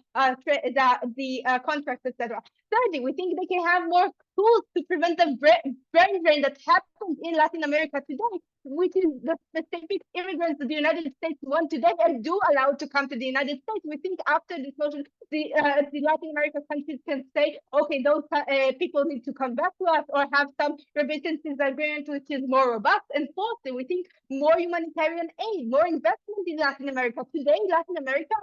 contracts, etc. Thirdly, we think they can have more tools to prevent the brain drain that happens in Latin America today, which is the specific immigrants that the United States want today and do allow to come to the United States. We think after this motion, the Latin American countries can say, okay, those people need to come back to us, or have some remittances agreement which is more robust. And fourthly, we think more humanitarian aid, more investment in Latin America. Today, Latin America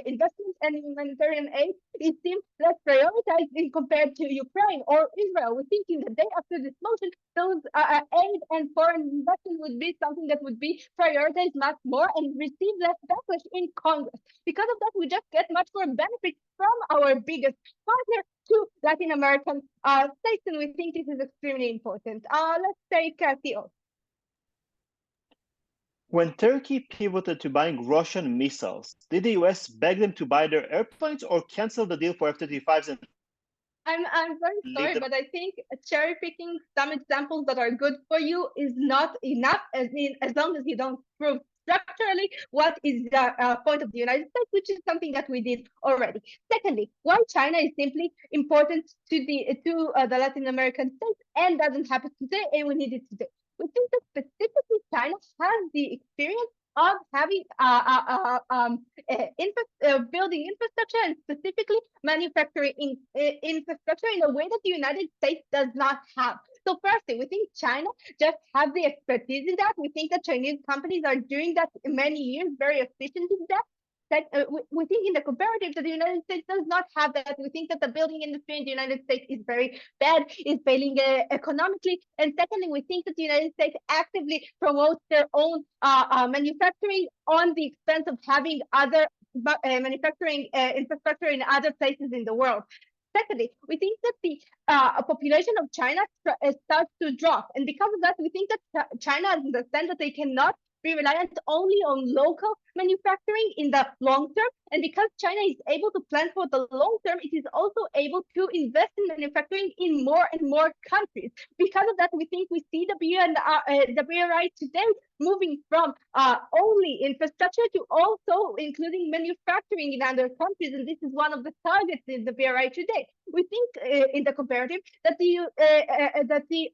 investment and humanitarian aid, it seems less prioritized in compared to Ukraine or Israel. We think in the day after this motion, those aid and foreign investment would be something that would be prioritized much more and receive less backlash in Congress. Because of that, we just get much more benefit from our biggest partner to Latin American states, and we think this is extremely important. Let's take Theo. When Turkey pivoted to buying Russian missiles, did the US beg them to buy their airplanes or cancel the deal for F-35s? And I'm very sorry, but I think cherry picking some examples that are good for you is not enough, as long as you don't prove structurally what is the point of the United States, which is something that we did already. Secondly, why China is simply important to the Latin American states and doesn't happen today, and we need it today. We think that specifically China has the experience of having building infrastructure, and specifically manufacturing infrastructure, in a way that the United States does not have. So firstly, we think China just has the expertise in that. We think that Chinese companies are doing that many years, very efficient in that. We think in the comparative that the United States does not have that. We think that the building industry in the United States is very bad, is failing economically. And secondly, we think that the United States actively promotes their own manufacturing on the expense of having other manufacturing infrastructure in other places in the world. Secondly, we think that the population of China starts to drop. And because of that, we think that China understands that they cannot be reliant only on local manufacturing in the long term. And because China is able to plan for the long term, it is also able to invest in manufacturing in more and more countries. Because of that, we think we see the BRI today moving from only infrastructure to also including manufacturing in other countries. And this is one of the targets in the BRI today. We think in the comparative that the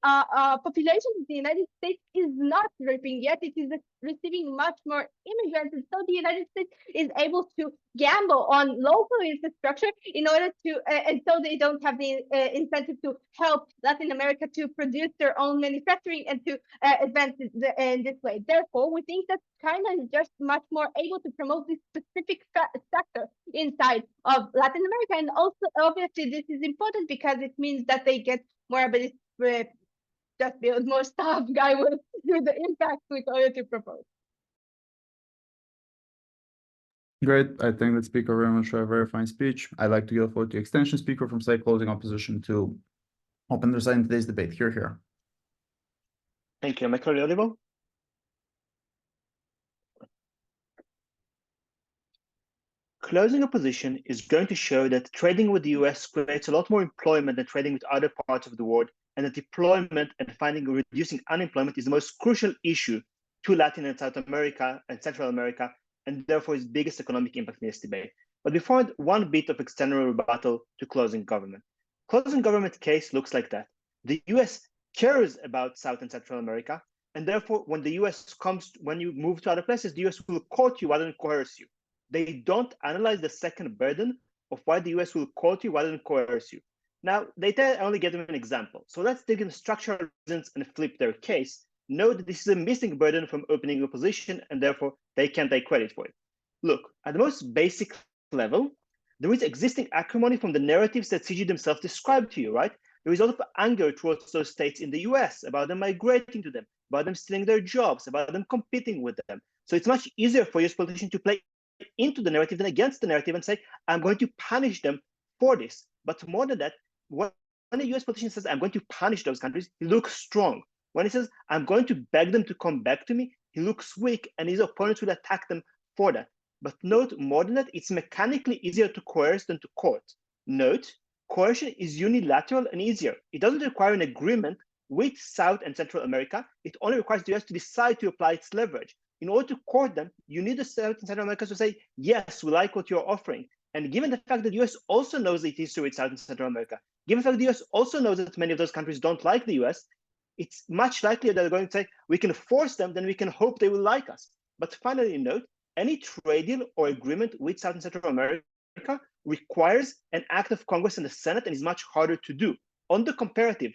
population of the United States is not reaping yet. It is receiving much more immigrants. And so the United States is able to gamble on local infrastructure in order to, and so they don't have the incentive to help Latin America to produce their own manufacturing and to advance in this way. Therefore, we think that China is just much more able to promote this specific sector inside of Latin America. And also, obviously, this is important because it means that they get more ability to just build more stuff. Guy will do the impact with order to propose. Great. I thank the speaker very much for a very fine speech. I'd like to give the floor to the extension speaker from site closing opposition to open their side in today's debate. Here. Thank you. Am I clearly audible? Closing opposition is going to show that trading with the US creates a lot more employment than trading with other parts of the world, and that deployment and reducing unemployment is the most crucial issue to Latin and South America and Central America, and therefore its biggest economic impact in this debate. But before one bit of external rebuttal to closing government. Closing government case looks like that. The US cares about South and Central America, and therefore when the US when you move to other places, the US will court you rather than coerce you. They don't analyze the second burden of why the US will court you rather than coerce you. Now, they only give them an example. So let's dig into structural reasons and flip their case. Note that this is a missing burden from opening opposition, and therefore they can't take credit for it. Look, at the most basic level, there is existing acrimony from the narratives that CG themselves described to you, right? There is a lot of anger towards those states in the US about them migrating to them, about them stealing their jobs, about them competing with them. So it's much easier for US politicians to play into the narrative than against the narrative and say, I'm going to punish them for this. But more than that, when a US politician says, I'm going to punish those countries, he looks strong. When he says, I'm going to beg them to come back to me, he looks weak, and his opponents will attack them for that. But note, more than that, it's mechanically easier to coerce than to court. Note, coercion is unilateral and easier. It doesn't require an agreement with South and Central America. It only requires the US to decide to apply its leverage. In order to court them, you need the South and Central America to say, yes, we like what you're offering. And given the fact that the US also knows the history with South and Central America, given the fact that the US also knows that many of those countries don't like the US, it's much likelier that they're going to say, we can force them, then we can hope they will like us. But finally, note, any trade deal or agreement with South and Central America requires an act of Congress and the Senate and is much harder to do. On the comparative,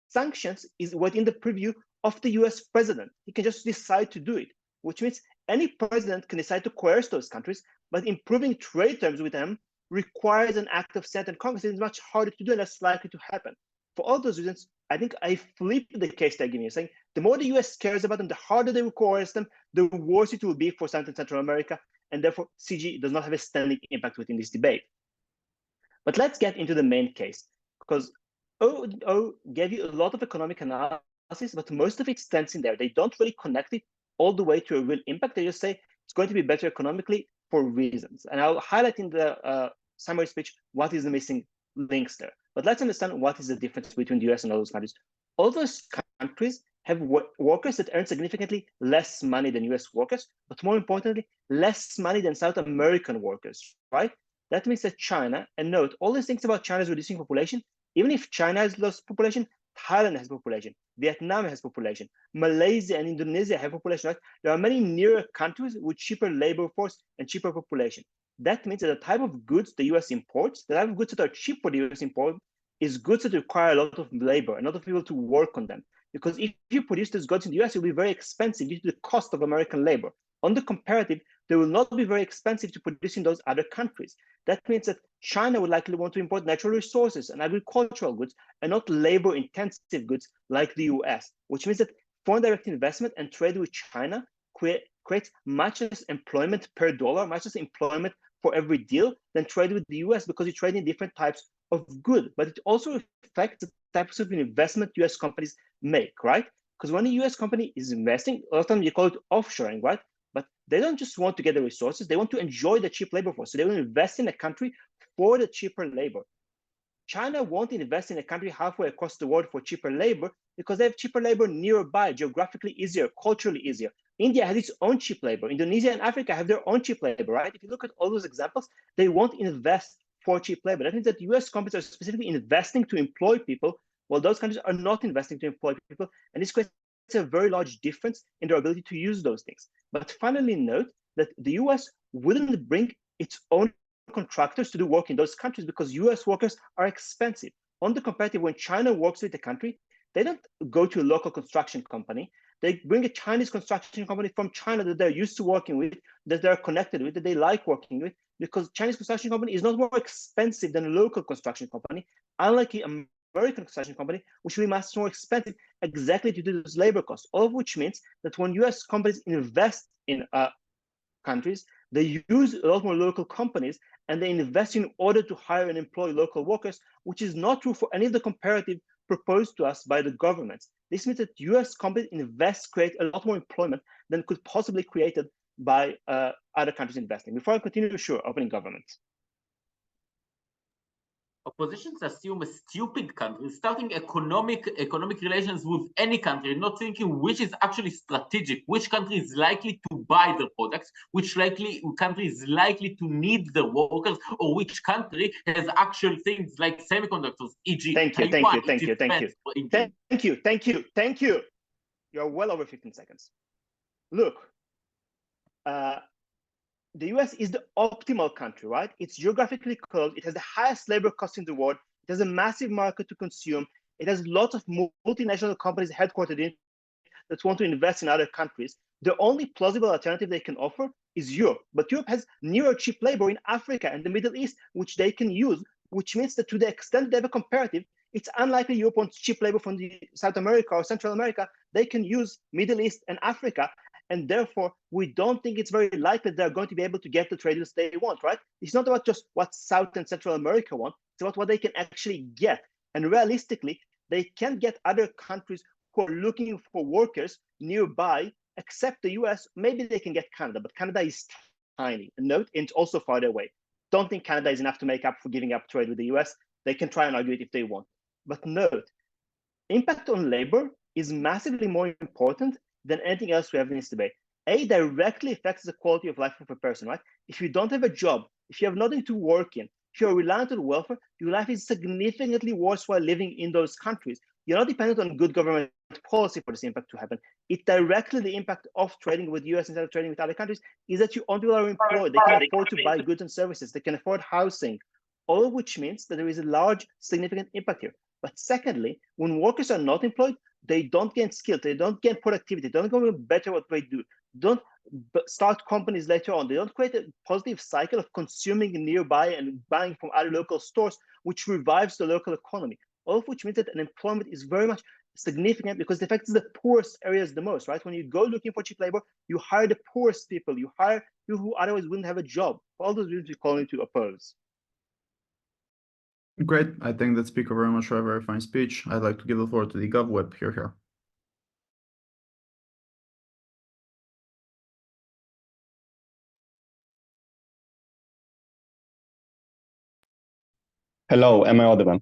sanctions is within the purview of the US president. He can just decide to do it, which means any president can decide to coerce those countries, but improving trade terms with them requires an act of Senate and Congress. It's much harder to do, and that's likely to happen. For all those reasons, I think I flipped the case they're giving you, saying the more the US cares about them, the harder they will coerce them, the worse it will be for South and Central America, and therefore CG does not have a standing impact within this debate. But let's get into the main case, because OO gave you a lot of economic analysis, but most of it stands in there. They don't really connect it all the way to a real impact. They just say it's going to be better economically for reasons. And I'll highlight in the summary speech what is the missing links there. But let's understand what is the difference between the US and all those countries. All those countries have workers that earn significantly less money than US workers, but more importantly, less money than South American workers, right? That means that China, and note, all these things about China's reducing population, even if China has lost population, Thailand has population, Vietnam has population, Malaysia and Indonesia have population, right? There are many nearer countries with cheaper labor force and cheaper population. That means that the type of goods the US imports, the type of goods that are cheap for the US import, is goods that require a lot of labor, a lot of people to work on them. Because if you produce those goods in the US, it will be very expensive due to the cost of American labor. On the comparative, they will not be very expensive to produce in those other countries. That means that China would likely want to import natural resources and agricultural goods and not labor-intensive goods like the US, which means that foreign direct investment and trade with China creates much less employment per dollar, much less employment for every deal than trade with the US, because you trade in different types of good. But it also affects the types of investment US companies make, right? Because when a US company is investing, a lot of times you call it offshoring, right? But they don't just want to get the resources, they want to enjoy the cheap labor force. So they will invest in a country for the cheaper labor. China won't invest in a country halfway across the world for cheaper labor because they have cheaper labor nearby, geographically easier, culturally easier. India has its own cheap labor. Indonesia and Africa have their own cheap labor, right? If you look at all those examples, they won't invest for cheap labor. That means that US companies are specifically investing to employ people, while those countries are not investing to employ people. And this creates a very large difference in their ability to use those things. But finally, note that the US wouldn't bring its own contractors to do work in those countries because US workers are expensive. On the comparative, when China works with the country, they don't go to a local construction company. They bring a Chinese construction company from China that they're used to working with, that they're connected with, that they like working with, because Chinese construction company is not more expensive than a local construction company, unlike an American construction company, which will be much more expensive exactly due to those labor costs, all of which means that when US companies invest in countries, they use a lot more local companies and they invest in order to hire and employ local workers, which is not true for any of the comparative proposed to us by the governments. This means that US companies create a lot more employment than could possibly be created by other countries investing. Before I continue, sure, opening governments. Oppositions assume a stupid country starting economic relations with any country, not thinking which is actually strategic, which country is likely to buy their products, which country is likely to need the workers, or which country has actual things like semiconductors, e.g. Thank you. You're well over 15 seconds. Look, the US is the optimal country, right? It's geographically close. It has the highest labor cost in the world. It has a massive market to consume. It has lots of multinational companies headquartered in that want to invest in other countries. The only plausible alternative they can offer is Europe. But Europe has near cheap labor in Africa and the Middle East, which they can use, which means that to the extent they have a comparative, it's unlikely Europe wants cheap labor from South America or Central America. They can use Middle East and Africa. And therefore, we don't think it's very likely they're going to be able to get the trade deals they want, right? It's not about just what South and Central America want, it's about what they can actually get. And realistically, they can get other countries who are looking for workers nearby, except the US. Maybe they can get Canada, but Canada is tiny. And note, it's also farther away. Don't think Canada is enough to make up for giving up trade with the US. They can try and argue it if they want. But note, impact on labor is massively more important than anything else we have in this debate. A, directly affects the quality of life of a person, right? If you don't have a job, if you have nothing to work in, if you're reliant on welfare, your life is significantly worse while living in those countries. You're not dependent on good government policy for this impact to happen. It directly, the impact of trading with the US instead of trading with other countries is that your own people are employed. They can afford to buy goods and services. They can afford housing, all of which means that there is a large, significant impact here. But secondly, when workers are not employed, they don't gain skills, they don't gain productivity, they don't go better what they do, don't start companies later on, they don't create a positive cycle of consuming nearby and buying from other local stores, which revives the local economy. All of which means that unemployment is very much significant because it affects the poorest areas the most, right? When you go looking for cheap labor, you hire the poorest people, you hire people who otherwise wouldn't have a job. For all those reasons, we're calling to oppose. Great. I thank the speaker very much for a very fine speech. I'd like to give the floor to the GovWeb here. Hello, am I audible?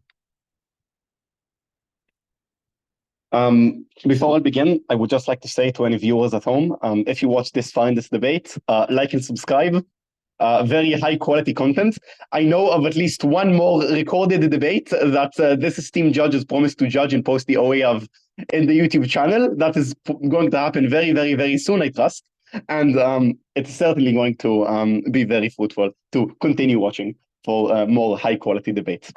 Before I begin, I would just like to say to any viewers at home, if you watch this far in this debate, like and subscribe. Very high quality content. I know of at least one more recorded debate that this esteemed judge has promised to judge and post the OA of in the YouTube channel. That is going to happen very, very, very soon, I trust. And it's certainly going to be very fruitful to continue watching for more high quality debates.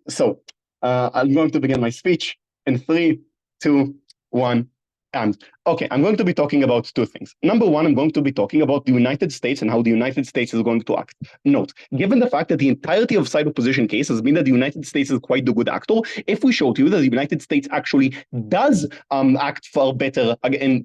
So I'm going to begin my speech in 3, 2, 1. And okay, I'm going to be talking about two things. Number one, I'm going to be talking about the United States and how the United States is going to act. Note, given the fact that the entirety of side opposition case has been that the United States is quite the good actor, if we show to you that the United States actually does act far better again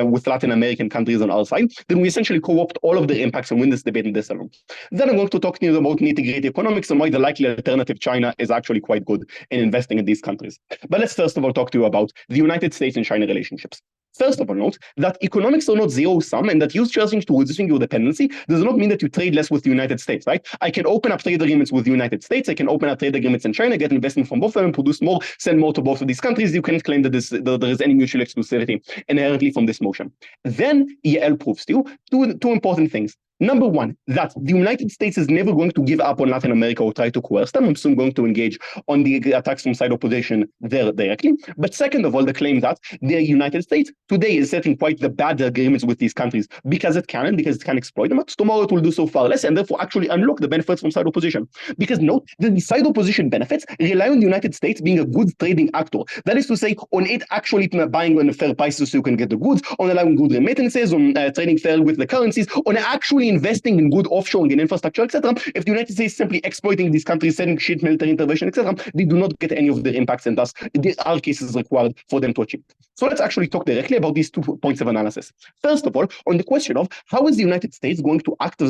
with Latin American countries on our side, then we essentially co-opt all of their impacts and win this debate in this alone. Then I'm going to talk to you about nitty-gritty economics and why the likely alternative China is actually quite good in investing in these countries. But let's first of all talk to you about the United States and China relationships. First of all, note that economics are not zero-sum, and that you charging to reducing your dependency does not mean that you trade less with the United States, right? I can open up trade agreements with the United States, I can open up trade agreements in China, get investment from both of them, and produce more, send more to both of these countries. You can't claim that there is any mutual exclusivity inherently from this motion. Then EL proves to you two important things. Number one, that the United States is never going to give up on Latin America or try to coerce them. I'm soon going to engage on the attacks from side opposition there directly. But second of all, the claim that the United States today is setting quite the bad agreements with these countries because it can and because it can exploit them. But tomorrow it will do so far less and therefore actually unlock the benefits from side opposition. Because note that the side opposition benefits rely on the United States being a good trading actor. That is to say, on it actually buying on fair prices so you can get the goods, on allowing good remittances, on trading fair with the currencies, on actually investing in good offshoring and infrastructure, etc. If the United States is simply exploiting these countries, sending shit military intervention, etc., they do not get any of their impacts, and thus there are cases required for them to achieve. So let's actually talk directly about these 2 points of analysis. First of all, on the question of how is the United States going to act at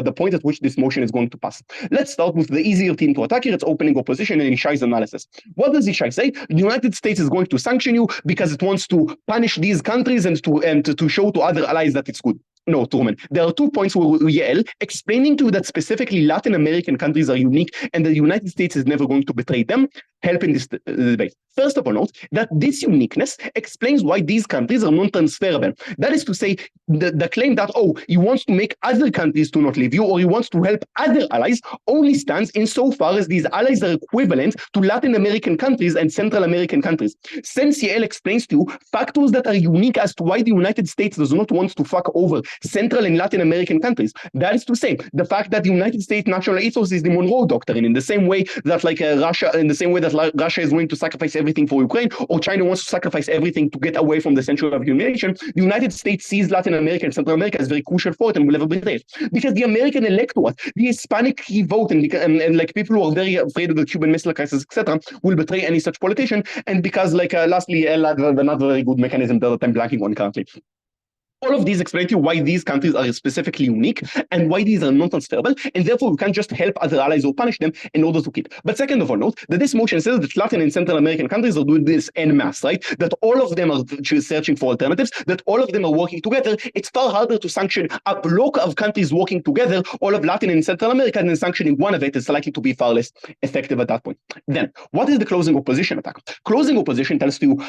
the point at which this motion is going to pass. Let's start with the easier team to attack here. It's opening opposition and Ishai's analysis. What does Ishai say? The United States is going to sanction you because it wants to punish these countries and to show to other allies that it's good. No, Truman. There are 2 points where Yael explaining to you that specifically Latin American countries are unique and the United States is never going to betray them, help in this debate. First of all, note that this uniqueness explains why these countries are non-transferable. That is to say, the claim that, oh, he wants to make other countries to not leave you or he wants to help other allies only stands insofar as these allies are equivalent to Latin American countries and Central American countries. Since Yael explains to you factors that are unique as to why the United States does not want to fuck over Central and Latin American countries. That is to say, the fact that the United States national ethos is the Monroe Doctrine, in the same way that Russia, in the same way that Russia is willing to sacrifice everything for Ukraine, or China wants to sacrifice everything to get away from the century of humiliation, the United States sees Latin America and Central America as very crucial for it and will never betray it. Because the American electorate, the Hispanic vote, and like people who are very afraid of the Cuban Missile Crisis, etc., will betray any such politician. And because, lastly, another very good mechanism that I'm blanking on currently. All of these explain to you why these countries are specifically unique and why these are non-transferable, and therefore we can't just help other allies or punish them in order to keep. But second of all, note that this motion says that Latin and Central American countries are doing this en masse, right? That all of them are searching for alternatives, that all of them are working together. It's far harder to sanction a block of countries working together, all of Latin and Central America, than sanctioning one of it is likely to be far less effective at that point. Then, what is the closing opposition attack? Closing opposition tells you,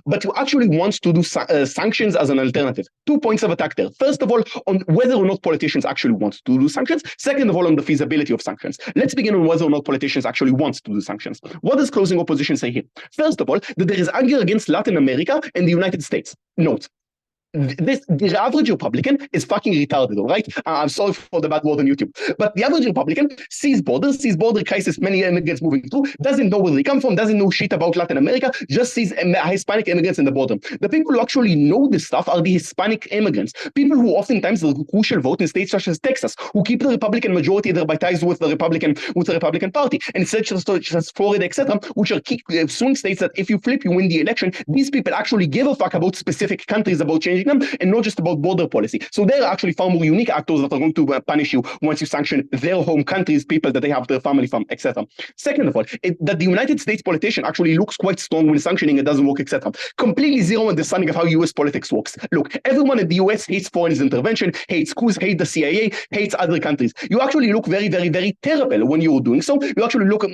but you actually want to do sanctions as an alternative. 2 points of attack there. First of all, on whether or not politicians actually want to do sanctions. Second of all, on the feasibility of sanctions. Let's begin on whether or not politicians actually want to do sanctions. What does closing opposition say here? First of all, that there is anger against Latin America and the United States. Note, the average Republican is fucking retarded, all right? I'm sorry for the bad word on YouTube. But the average Republican sees border crisis, many immigrants moving through, doesn't know where they come from, doesn't know shit about Latin America, just sees Hispanic immigrants in the border. The people who actually know this stuff are the Hispanic immigrants. People who oftentimes are crucial vote in states such as Texas, who keep the Republican majority there by ties with the Republican Party. And such as Florida, etc., which are key swing states that if you flip, you win the election. These people actually give a fuck about specific countries, about changing them, and not just about border policy. So they're actually far more unique actors that are going to punish you once you sanction their home countries, people that they have their family from, etc. Second of all, that the United States politician actually looks quite strong when sanctioning, it doesn't work, etc. Completely zero understanding of how US politics works. Look, everyone in the US hates foreign intervention, hates coups, hates the CIA, hates other countries. You actually look very, very, very terrible when you're doing so. You actually look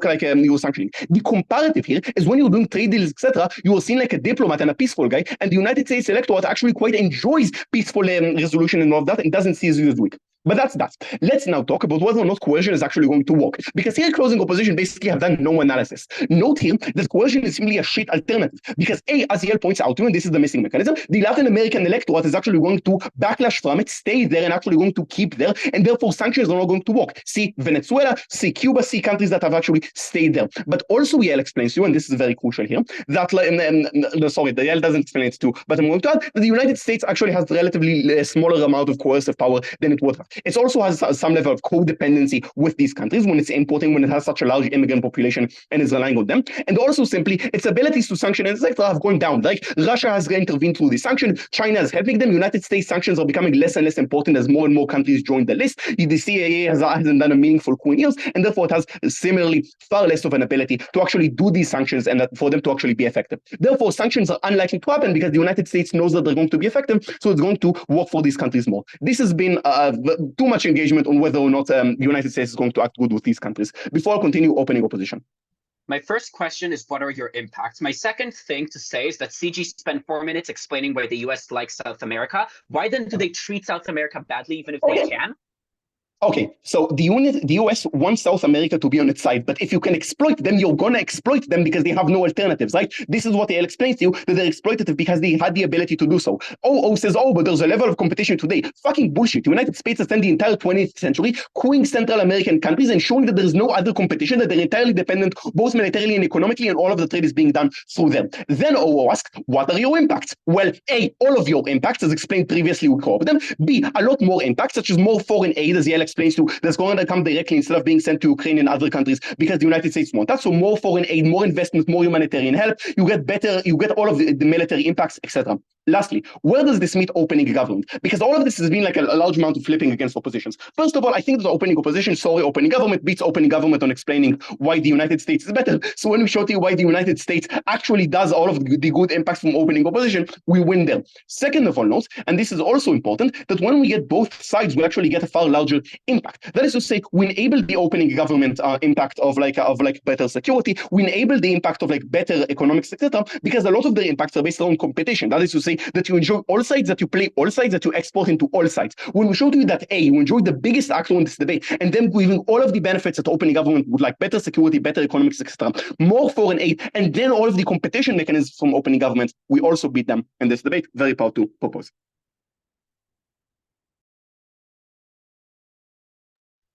like you're sanctioning. The comparative here is when you're doing trade deals, etc., you are seen like a diplomat and a peaceful guy, and the United States electorate actually quite enjoys peaceful resolution and all of that, and doesn't see you as weak. But that's that. Let's now talk about whether or not coercion is actually going to work. Because here closing opposition basically have done no analysis. Note here that coercion is simply a shit alternative. Because A, as Yael points out to you, and this is the missing mechanism, the Latin American electorate is actually going to backlash from it, stay there, and actually going to keep there, and therefore sanctions are not going to work. See Venezuela, see Cuba, see countries that have actually stayed there. But also Yael explains to you, and this is very crucial here, that, sorry, Yael doesn't explain it too, but I'm going to add that the United States actually has relatively smaller amount of coercive power than it would have. It also has some level of codependency with these countries when it's importing, when it has such a large immigrant population and is relying on them. And also simply its abilities to sanction and sector have gone down. Like Russia has intervened through the sanction, China is helping them, United States sanctions are becoming less and less important as more and more countries join the list. The CAA hasn't done a meaningful coup in years, and therefore it has similarly far less of an ability to actually do these sanctions and for them to actually be effective. Therefore, sanctions are unlikely to happen because the United States knows that they're going to be effective, so it's going to work for these countries more. This has been too much engagement on whether or not the United States is going to act good with these countries. Before I continue, opening opposition. My first question is, what are your impacts? My second thing to say is that CG spent 4 minutes explaining why the US likes South America. Why then do they treat South America badly even if they can? Okay, so the US wants South America to be on its side, but if you can exploit them, you're gonna exploit them because they have no alternatives, right? This is what they'll explain to you, that they're exploitative because they had the ability to do so. Says, but there's a level of competition today. Fucking bullshit. The United States has spent the entire 20th century cooing Central American countries and showing that there's no other competition, that they're entirely dependent, both militarily and economically, and all of the trade is being done through them. Then asked, what are your impacts? Well, A, all of your impacts, as explained previously, we co-op them. B, a lot more impacts, such as more foreign aid, as Yael explains to, that's going to come directly instead of being sent to Ukraine and other countries because the United States want that. So more foreign aid, more investment, more humanitarian help. You get all of the military impacts, etc. Lastly, where does this meet opening government? Because all of this has been like a large amount of flipping against oppositions. First of all, I think that opening opposition, opening government beats opening government on explaining why the United States is better. So when we show to you why the United States actually does all of the good impacts from opening opposition, we win there. Second of all, note, and this is also important, that when we get both sides, we actually get a far larger impact. That is to say, we enable the opening government impact of better security. We enable the impact of better economics, etc. Because a lot of the impacts are based on competition. That is to say that you enjoy all sides, that you play all sides, that you export into all sides. When we show to you that you enjoy the biggest actor in this debate, and then giving all of the benefits that opening government would like, better security, better economics, etc., more foreign aid, and then all of the competition mechanisms from opening government, we also beat them in this debate. Very proud to propose.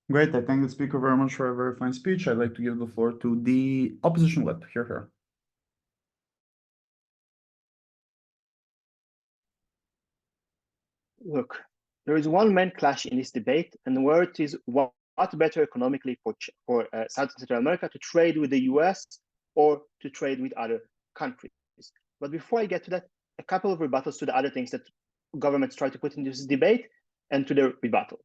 Great, I thank the speaker very much for a very fine speech. I'd like to give the floor to the opposition whip. Here. Look, there is one main clash in this debate, and where it is what better economically for South and Central America to trade with the US or to trade with other countries. But before I get to that, a couple of rebuttals to the other things that governments try to put into this debate and to their rebuttal.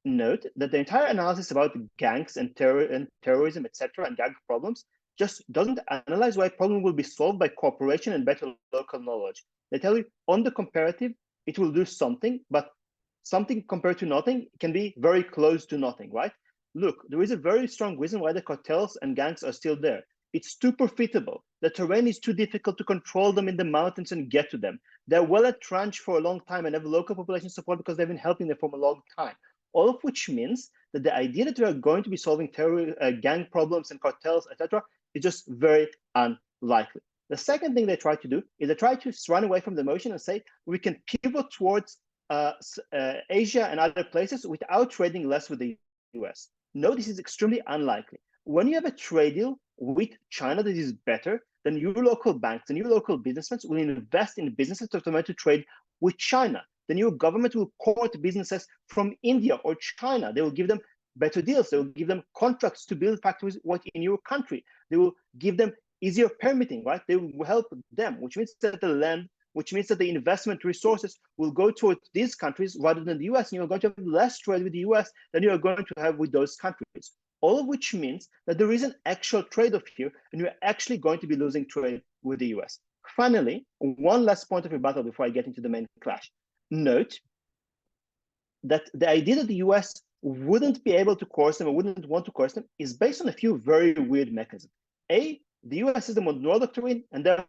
Note that the entire analysis about gangs and terrorism, etc., and gang problems just doesn't analyze why problem will be solved by cooperation and better local knowledge. They tell you on the comparative, it will do something, but something compared to nothing can be very close to nothing, right? Look, there is a very strong reason why the cartels and gangs are still there. It's too profitable. The terrain is too difficult to control them in the mountains and get to them. They're well entrenched for a long time and have local population support because they've been helping them for a long time. All of which means that the idea that we are going to be solving gang problems and cartels, etc., is just very unlikely. The second thing they try to do is they try to run away from the motion and say we can pivot towards Asia and other places without trading less with the US. No, this is extremely unlikely. When you have a trade deal with China that is better, then your local banks and your local businessmen will invest in businesses to trade with China. Then your government will court businesses from India or China. They will give them better deals. They will give them contracts to build factories in your country. They will give them easier permitting, right? They will help them, which means that the land, which means that the investment resources will go towards these countries rather than the US, and you're going to have less trade with the US than you're going to have with those countries. All of which means that there is an actual trade-off here, and you're actually going to be losing trade with the US. Finally, one last point of rebuttal before I get into the main clash. Note that the idea that the US wouldn't be able to coerce them or wouldn't want to coerce them is based on a few very weird mechanisms. The US is the Monroe Doctrine, and therefore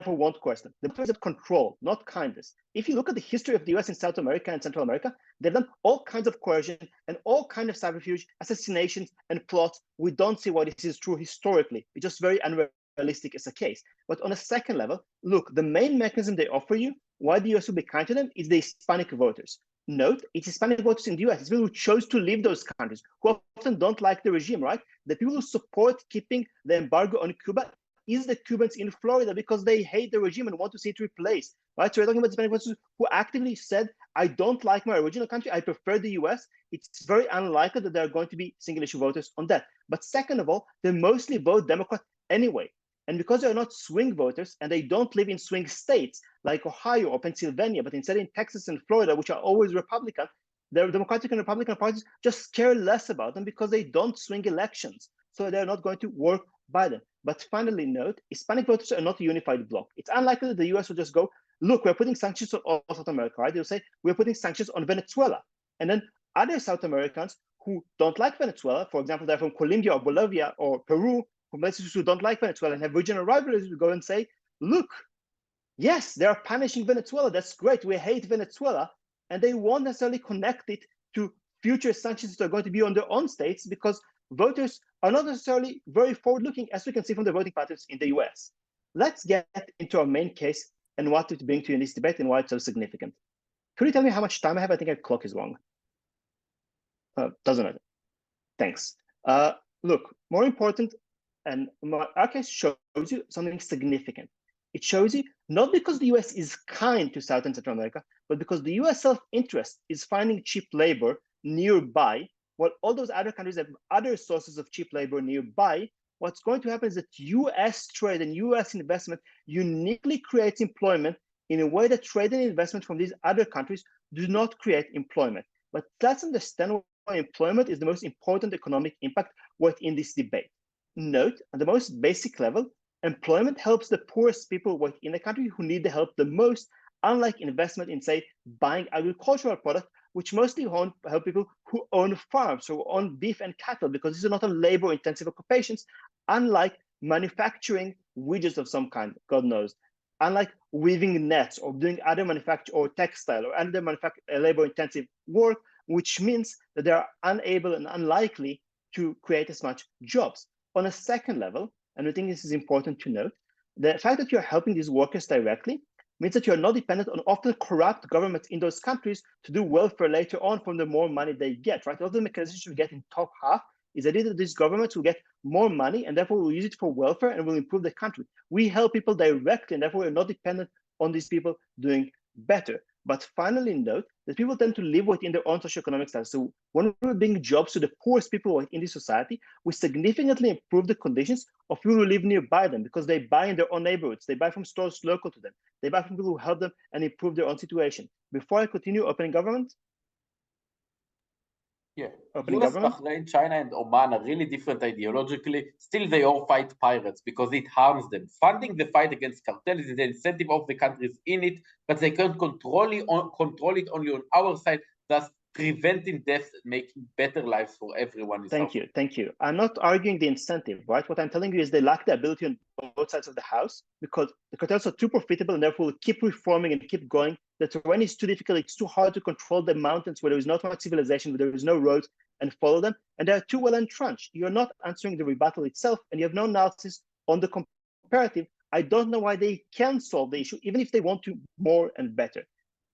won't coerce them. The point is control, not kindness. If you look at the history of the US in South America and Central America, they've done all kinds of coercion and all kinds of subterfuge, assassinations, and plots. We don't see why this is true historically. It's just very unrealistic as a case. But on a second level, look, the main mechanism they offer you, why the US will be kind to them, is the Hispanic voters. Note, it's Hispanic voters in the US. It's people who chose to leave those countries, who often don't like the regime, right? The people who support keeping the embargo on Cuba is the Cubans in Florida because they hate the regime and want to see it replaced, right? So we're talking about Hispanic voters who actively said, I don't like my original country, I prefer the US. It's very unlikely that there are going to be single issue voters on that. But second of all, they mostly vote Democrat anyway. And because they're not swing voters and they don't live in swing states like Ohio or Pennsylvania, but instead in Texas and Florida, which are always Republican, the Democratic and Republican parties just care less about them because they don't swing elections. So they're not going to work by them. But finally, note, Hispanic voters are not a unified bloc. It's unlikely that the US will just go, look, we're putting sanctions on all South America, right? They'll say, we're putting sanctions on Venezuela. And then other South Americans who don't like Venezuela, for example, they're from Colombia or Bolivia or Peru, from places who don't like Venezuela and have regional rivalries, will go and say, look, yes, they are punishing Venezuela. That's great. We hate Venezuela. And they won't necessarily connect it to future sanctions that are going to be on their own states because voters are not necessarily very forward-looking, as we can see from the voting patterns in the US. Let's get into our main case and what it brings to you in this debate and why it's so significant. Could you tell me how much time I have? I think our clock is wrong. Doesn't matter. Thanks. Look, more important, and our case shows you something significant. It shows you not because the US is kind to South and Central America, but because the US self-interest is finding cheap labor nearby, while all those other countries have other sources of cheap labor nearby. What's going to happen is that US trade and US investment uniquely creates employment in a way that trade and investment from these other countries do not create employment. But let's understand why employment is the most important economic impact within this debate. Note, at the most basic level, employment helps the poorest people within the country who need the help the most, unlike investment in, say, buying agricultural products, which mostly help people who own farms, who own beef and cattle, because these are not labor-intensive occupations, unlike manufacturing widgets of some kind, God knows, unlike weaving nets or doing other manufacture or textile or other labor-intensive work, which means that they are unable and unlikely to create as much jobs. On a second level, and I think this is important to note, the fact that you're helping these workers directly means that you're not dependent on often corrupt governments in those countries to do welfare later on from the more money they get, right? All the mechanization we get in top half is the idea that these governments will get more money and therefore will use it for welfare and will improve the country. We help people directly and therefore we're not dependent on these people doing better. But finally note that people tend to live within their own socioeconomic status. So when we bring jobs to the poorest people in this society, we significantly improve the conditions of people who live nearby them because they buy in their own neighborhoods. They buy from stores local to them. They buy from people who help them and improve their own situation. Before I continue opening government. Yeah, Opening US, government. Bahrain, China, and Oman are really different ideologically. Still, they all fight pirates because it harms them. Funding the fight against cartels is the incentive of the countries in it, but they can't control it only on our side, thus preventing deaths and making better lives for everyone. Thank you, thank you. I'm not arguing the incentive, right? What I'm telling you is they lack the ability on both sides of the house because the cartels are too profitable and therefore will keep reforming and keep going. The terrain is too difficult. It's too hard to control the mountains where there is not much civilization, where there is no roads and follow them. And they are too well entrenched. You're not answering the rebuttal itself and you have no analysis on the comparative. I don't know why they can solve the issue, even if they want to more and better.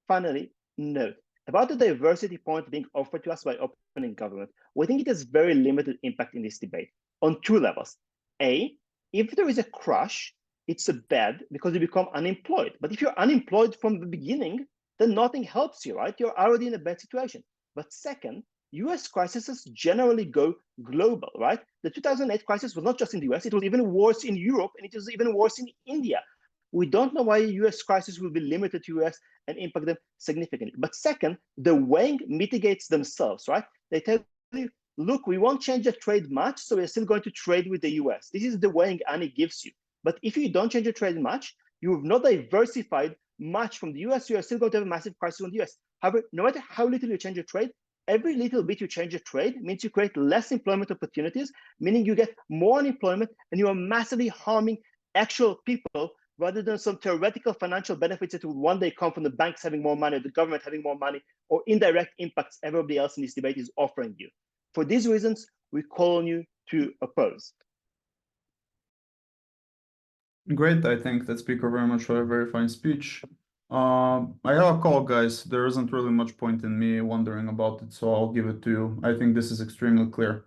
Finally, note about the diversity point being offered to us by opening government. We think it has very limited impact in this debate on two levels. A, if there is a crash, it's a bad because you become unemployed. But if you're unemployed from the beginning, then nothing helps you, right? You're already in a bad situation. But second, US crises generally go global, right? The 2008 crisis was not just in the US, it was even worse in Europe, and it was even worse in India. We don't know why a US crisis will be limited to US and impact them significantly. But second, the weighing mitigates themselves, right? They tell you, look, we won't change the trade much, so we're still going to trade with the US. This is the weighing Annie gives you. But if you don't change your trade much, you have not diversified much from the US, you are still going to have a massive crisis in the US. However, no matter how little you change your trade, every little bit you change your trade means you create less employment opportunities, meaning you get more unemployment and you are massively harming actual people rather than some theoretical financial benefits that will one day come from the banks having more money, the government having more money, or indirect impacts everybody else in this debate is offering you. For these reasons, we call on you to oppose. Great, I thank the speaker very much for a very fine speech. I have a call, guys. There isn't really much point in me wondering about it, so I'll give it to you. I think this is extremely clear.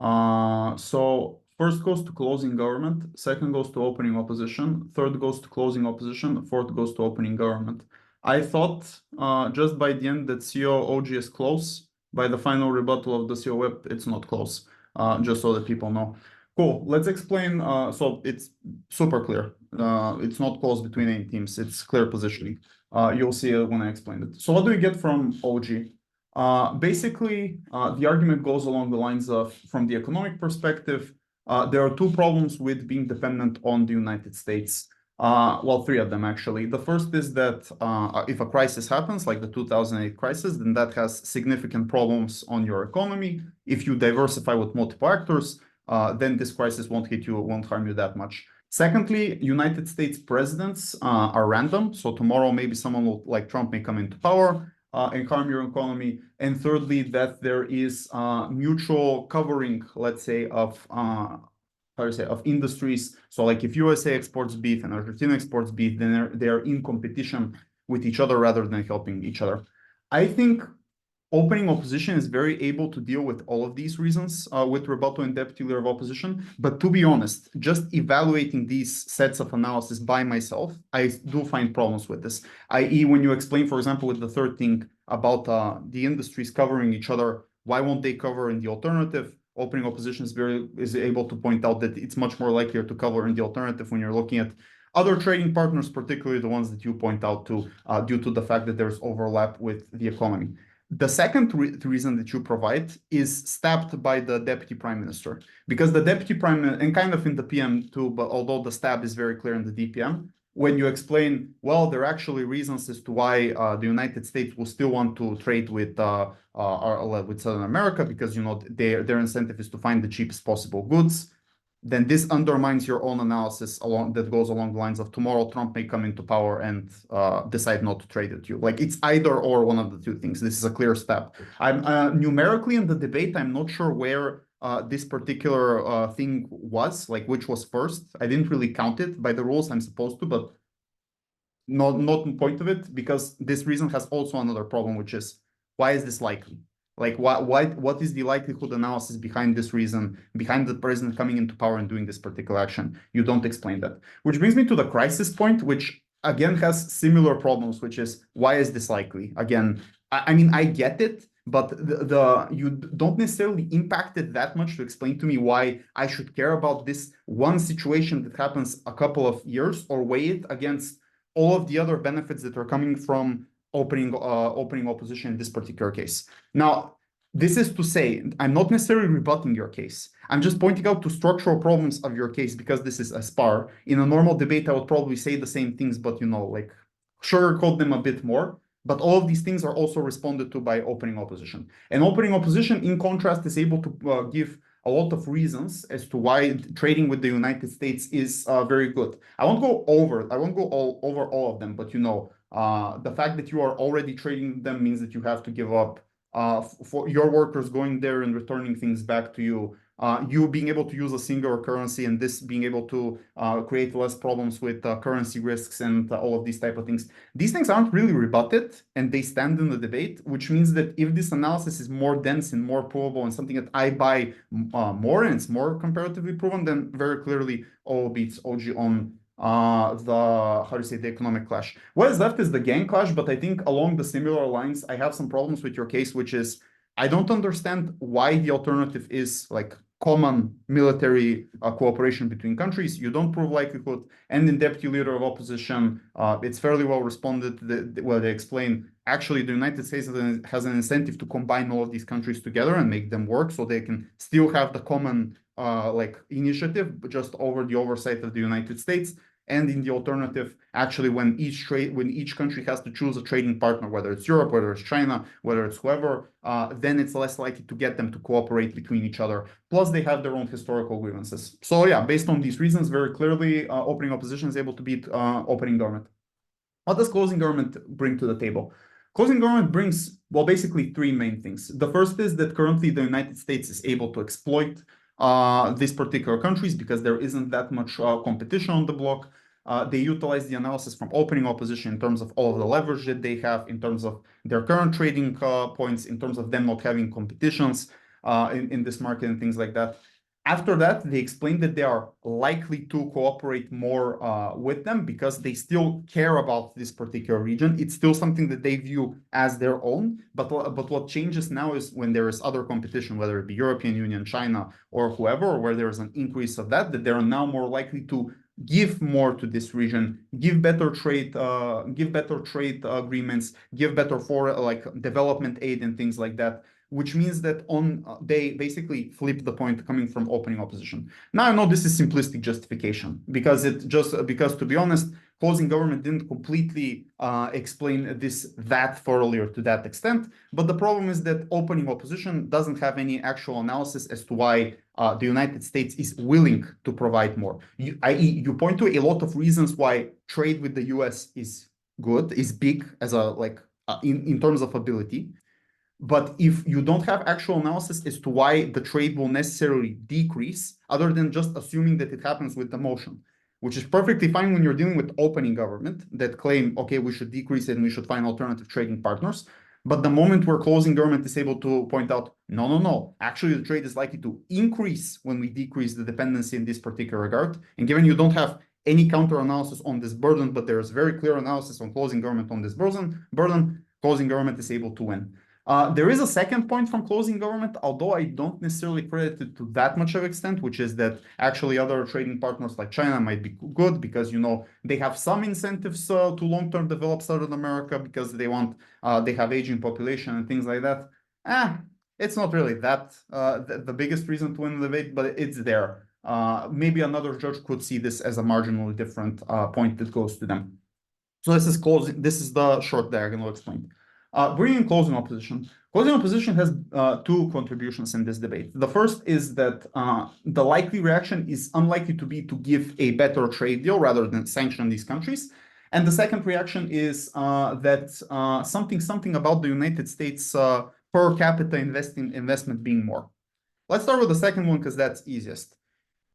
So First goes to closing government, second goes to opening opposition, third goes to closing opposition, fourth goes to opening government. I thought just by the end that CO OG is close. By the final rebuttal of the CO whip, it's not close, just so that people know. Cool, let's explain. So it's super clear. It's not close between any teams. It's clear positioning. You'll see it when I explain it. So what do we get from OG? Basically, the argument goes along the lines of, from the economic perspective, there are two problems with being dependent on the United States. Well, three of them actually. The first is that if a crisis happens, like the 2008 crisis, then that has significant problems on your economy. If you diversify with multiple actors, then this crisis won't hit you, won't harm you that much. Secondly, United States presidents are random. So tomorrow, maybe someone will, like Trump may come into power and harm your economy. And thirdly, that there is mutual covering, let's say, of of industries. So like if USA exports beef and Argentina exports beef, then they're in competition with each other rather than helping each other. I think opening opposition is very able to deal with all of these reasons with rebuttal and deputy leader of opposition. But to be honest, just evaluating these sets of analysis by myself, I do find problems with this. I.e., when you explain, for example, with the third thing about the industries covering each other, why won't they cover in the alternative? Opening opposition is able to point out that it's much more likely to cover in the alternative when you're looking at other trading partners, particularly the ones that you point out to, due to the fact that there's overlap with the economy. The second reason that you provide is stabbed by the deputy prime minister, because the deputy prime minister, and kind of in the PM too, but although the stab is very clear in the DPM, when you explain, well, there are actually reasons as to why the United States will still want to trade with Southern America, because their incentive is to find the cheapest possible goods. Then this undermines your own analysis that goes along the lines of tomorrow Trump may come into power and decide not to trade with you. Like it's either or one of the two things. This is a clear step. I'm numerically in the debate, I'm not sure where this particular thing was, like which was first. I didn't really count it by the rules I'm supposed to, but not the point of it, because this reason has also another problem, which is why is this likely? Like what is the likelihood analysis behind this reason, behind the president coming into power and doing this particular action? You don't explain that. Which brings me to the crisis point, which again has similar problems, which is why is this likely? Again, I mean, I get it, but you don't necessarily impact it that much to explain to me why I should care about this one situation that happens a couple of years or weigh it against all of the other benefits that are coming from opening opposition in this particular case. Now, this is to say, I'm not necessarily rebutting your case. I'm just pointing out to structural problems of your case because this is a spar. In a normal debate, I would probably say the same things, but like sugarcoat them a bit more. But all of these things are also responded to by opening opposition. And opening opposition, in contrast, is able to give a lot of reasons as to why trading with the United States is very good. I won't go over all of them, but the fact that you are already trading them means that you have to give up for your workers going there and returning things back to you. You being able to use a singular currency and this being able to create less problems with currency risks and all of these type of things. These things aren't really rebutted and they stand in the debate, which means that if this analysis is more dense and more provable and something that I buy more and it's more comparatively proven, then very clearly all beats OG on the economic clash. What is left is the gang clash, but I think along the similar lines, I have some problems with your case, which is I don't understand why the alternative is like common military cooperation between countries. You don't prove likelihood. And in deputy leader of opposition, it's fairly well responded where they explain actually the United States has an incentive to combine all of these countries together and make them work so they can still have the common initiative, but just over the oversight of the United States. And in the alternative, actually, when each country has to choose a trading partner, whether it's Europe, whether it's China, whether it's whoever, then it's less likely to get them to cooperate between each other. Plus, they have their own historical grievances. So yeah, based on these reasons, very clearly, opening opposition is able to beat opening government. What does closing government bring to the table? Closing government brings, well, basically three main things. The first is that currently the United States is able to exploit these particular countries because there isn't that much competition on the block. They utilize the analysis from opening opposition in terms of all of the leverage that they have, in terms of their current trading points, in terms of them not having competitions in this market and things like that. After that, they explained that they are likely to cooperate more with them because they still care about this particular region. It's still something that they view as their own. But what changes now is when there is other competition, whether it be European Union, China, or whoever, or where there is an increase of that they are now more likely to give more to this region, give better trade agreements, give better development aid and things like that, which means that they basically flip the point coming from opening opposition. Now I know this is simplistic justification because to be honest, closing government didn't completely explain this that thoroughly or to that extent. But the problem is that opening opposition doesn't have any actual analysis as to why the United States is willing to provide more. You point to a lot of reasons why trade with the US is good, is big as in terms of ability. But if you don't have actual analysis as to why the trade will necessarily decrease, other than just assuming that it happens with the motion, which is perfectly fine when you're dealing with opening government that claim, okay, we should decrease it and we should find alternative trading partners. But the moment where closing government is able to point out, no, actually the trade is likely to increase when we decrease the dependency in this particular regard. And given you don't have any counter analysis on this burden, but there is very clear analysis on closing government on this burden, closing government is able to win. There is a second point from closing government, although I don't necessarily credit it to that much of extent, which is that actually other trading partners like China might be good because, they have some incentives to long-term develop Southern America because they have aging population and things like that. It's not really that the biggest reason to win the debate, but it's there. Maybe another judge could see this as a marginally different point that goes to them. So this is the short diagonal explained. Bringing closing opposition. Closing opposition has two contributions in this debate. The first is that the likely reaction is unlikely to be to give a better trade deal rather than sanction these countries. And the second reaction is that something about the United States per capita investment being more. Let's start with the second one because that's easiest.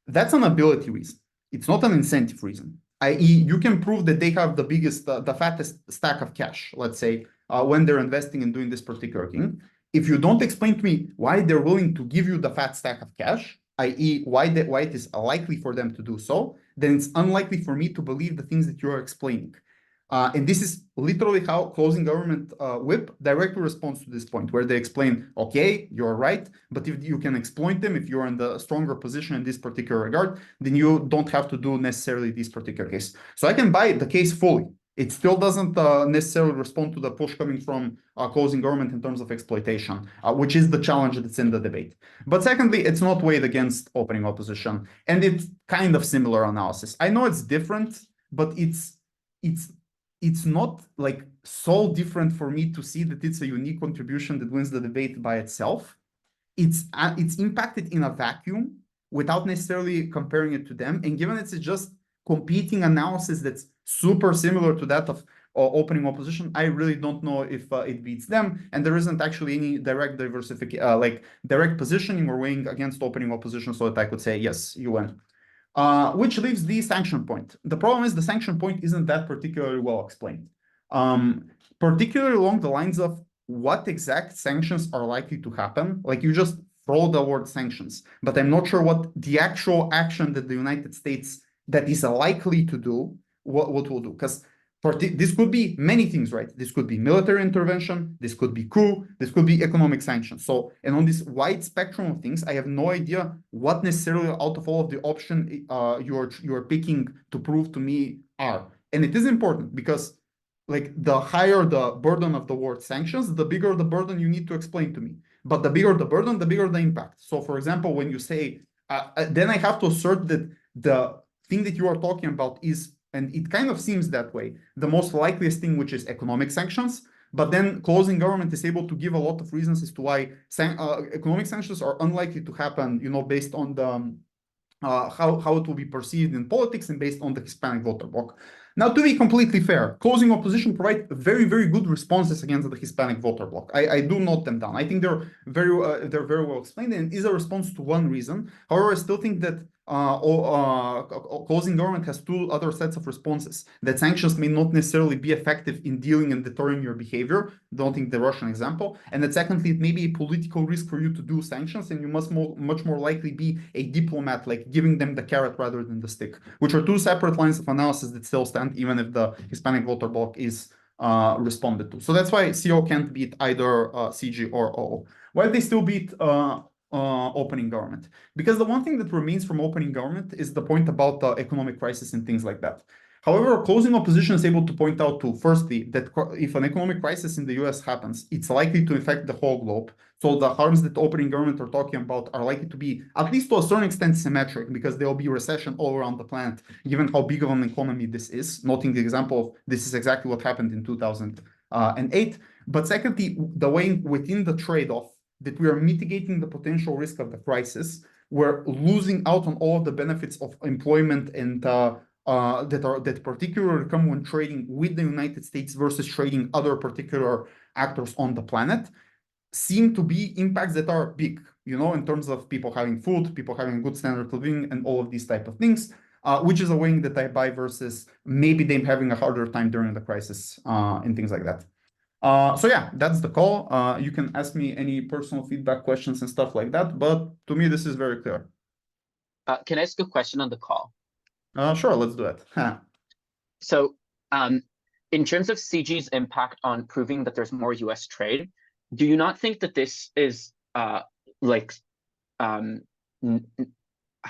That's an ability reason. It's not an incentive reason. I.e., you can prove that they have the fattest stack of cash, let's say, when they're investing in doing this particular thing. If you don't explain to me why they're willing to give you the fat stack of cash, i.e., why it is likely for them to do so, then it's unlikely for me to believe the things that you're explaining. And this is literally how closing government whip directly responds to this point, where they explain, okay, you're right, but if you can exploit them, if you're in the stronger position in this particular regard, then you don't have to do necessarily this particular case. So I can buy the case fully. It still doesn't necessarily respond to the push coming from closing government in terms of exploitation, which is the challenge that's in the debate. But secondly, it's not weighed against opening opposition, and it's kind of similar analysis. I know it's different, but it's not like so different for me to see that it's a unique contribution that wins the debate by itself. It's impacted in a vacuum without necessarily comparing it to them, and given it's just competing analysis that's super similar to that of opening opposition, I really don't know if it beats them, and there isn't actually any direct diversification, direct positioning or weighing against opening opposition, so that I could say yes, you win. Which leaves the sanction point. The problem is the sanction point isn't that particularly well explained, particularly along the lines of what exact sanctions are likely to happen. Like you just throw the word sanctions, but I'm not sure what the actual action that the United States that is likely to do, what will do. Because this could be many things, right? This could be military intervention, this could be coup, this could be economic sanctions. So, and on this wide spectrum of things, I have no idea what necessarily out of all of the options you're picking to prove to me are. And it is important because the higher the burden of the word sanctions, the bigger the burden you need to explain to me. But the bigger the burden, the bigger the impact. So for example, when you say, then I have to assert that the thing that you are talking about is, and it kind of seems that way, the most likeliest thing, which is economic sanctions. But then closing government is able to give a lot of reasons as to why economic sanctions are unlikely to happen, based on the how it will be perceived in politics and based on the Hispanic voter bloc. Now, to be completely fair, closing opposition provide very, very good responses against the Hispanic voter bloc. I do note them down. I think they're very well explained and is a response to one reason. However, I still think that closing government has two other sets of responses. That sanctions may not necessarily be effective in dealing and deterring your behavior. Don't think the Russian example. And that secondly, it may be a political risk for you to do sanctions, and you must much more likely be a diplomat, like giving them the carrot rather than the stick, which are two separate lines of analysis that still stand, even if the Hispanic voter bloc is responded to. So that's why CO can't beat either CG or OO. Why they still beat opening government? Because the one thing that remains from opening government is the point about the economic crisis and things like that. However, closing opposition is able to point out to, firstly, that if an economic crisis in the US happens, it's likely to affect the whole globe. So the harms that opening government are talking about are likely to be, at least to a certain extent, symmetric, because there will be recession all around the planet, given how big of an economy this is. Noting the example of this is exactly what happened in 2008. But secondly, the way within the trade-off that we are mitigating the potential risk of the crisis, we're losing out on all of the benefits of employment and that particularly come when trading with the United States versus trading other particular actors on the planet, seem to be impacts that are big, in terms of people having food, people having a good standard of living, and all of these type of things, which is a wing that I buy versus maybe them having a harder time during the crisis and things like that. So yeah, that's the call. You can ask me any personal feedback questions and stuff like that, but to me, this is very clear. Can I ask a question on the call? Sure, let's do it. So in terms of CG's impact on proving that there's more US trade, do you not think that this is how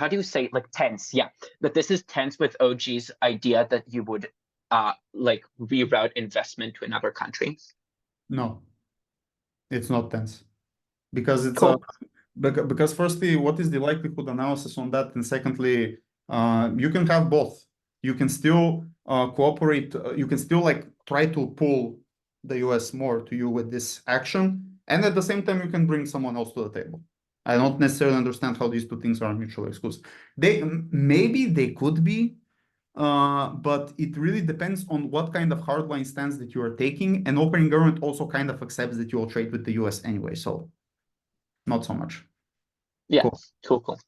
do you say, like, tense? Yeah, that this is tense with OG's idea that you would reroute investment to another country? No, it's not tense, because it's Cool. because firstly, what is the likelihood analysis on that, and secondly, you can have both. You can still cooperate. You can still try to pull the US more to you with this action, and at the same time, you can bring someone else to the table. I don't necessarily understand how these two things are mutually exclusive. Maybe they could be. But it really depends on what kind of hardline stance that you are taking, and opening government also kind of accepts that you will trade with the US anyway, so not so much. Yeah, Cool. cool.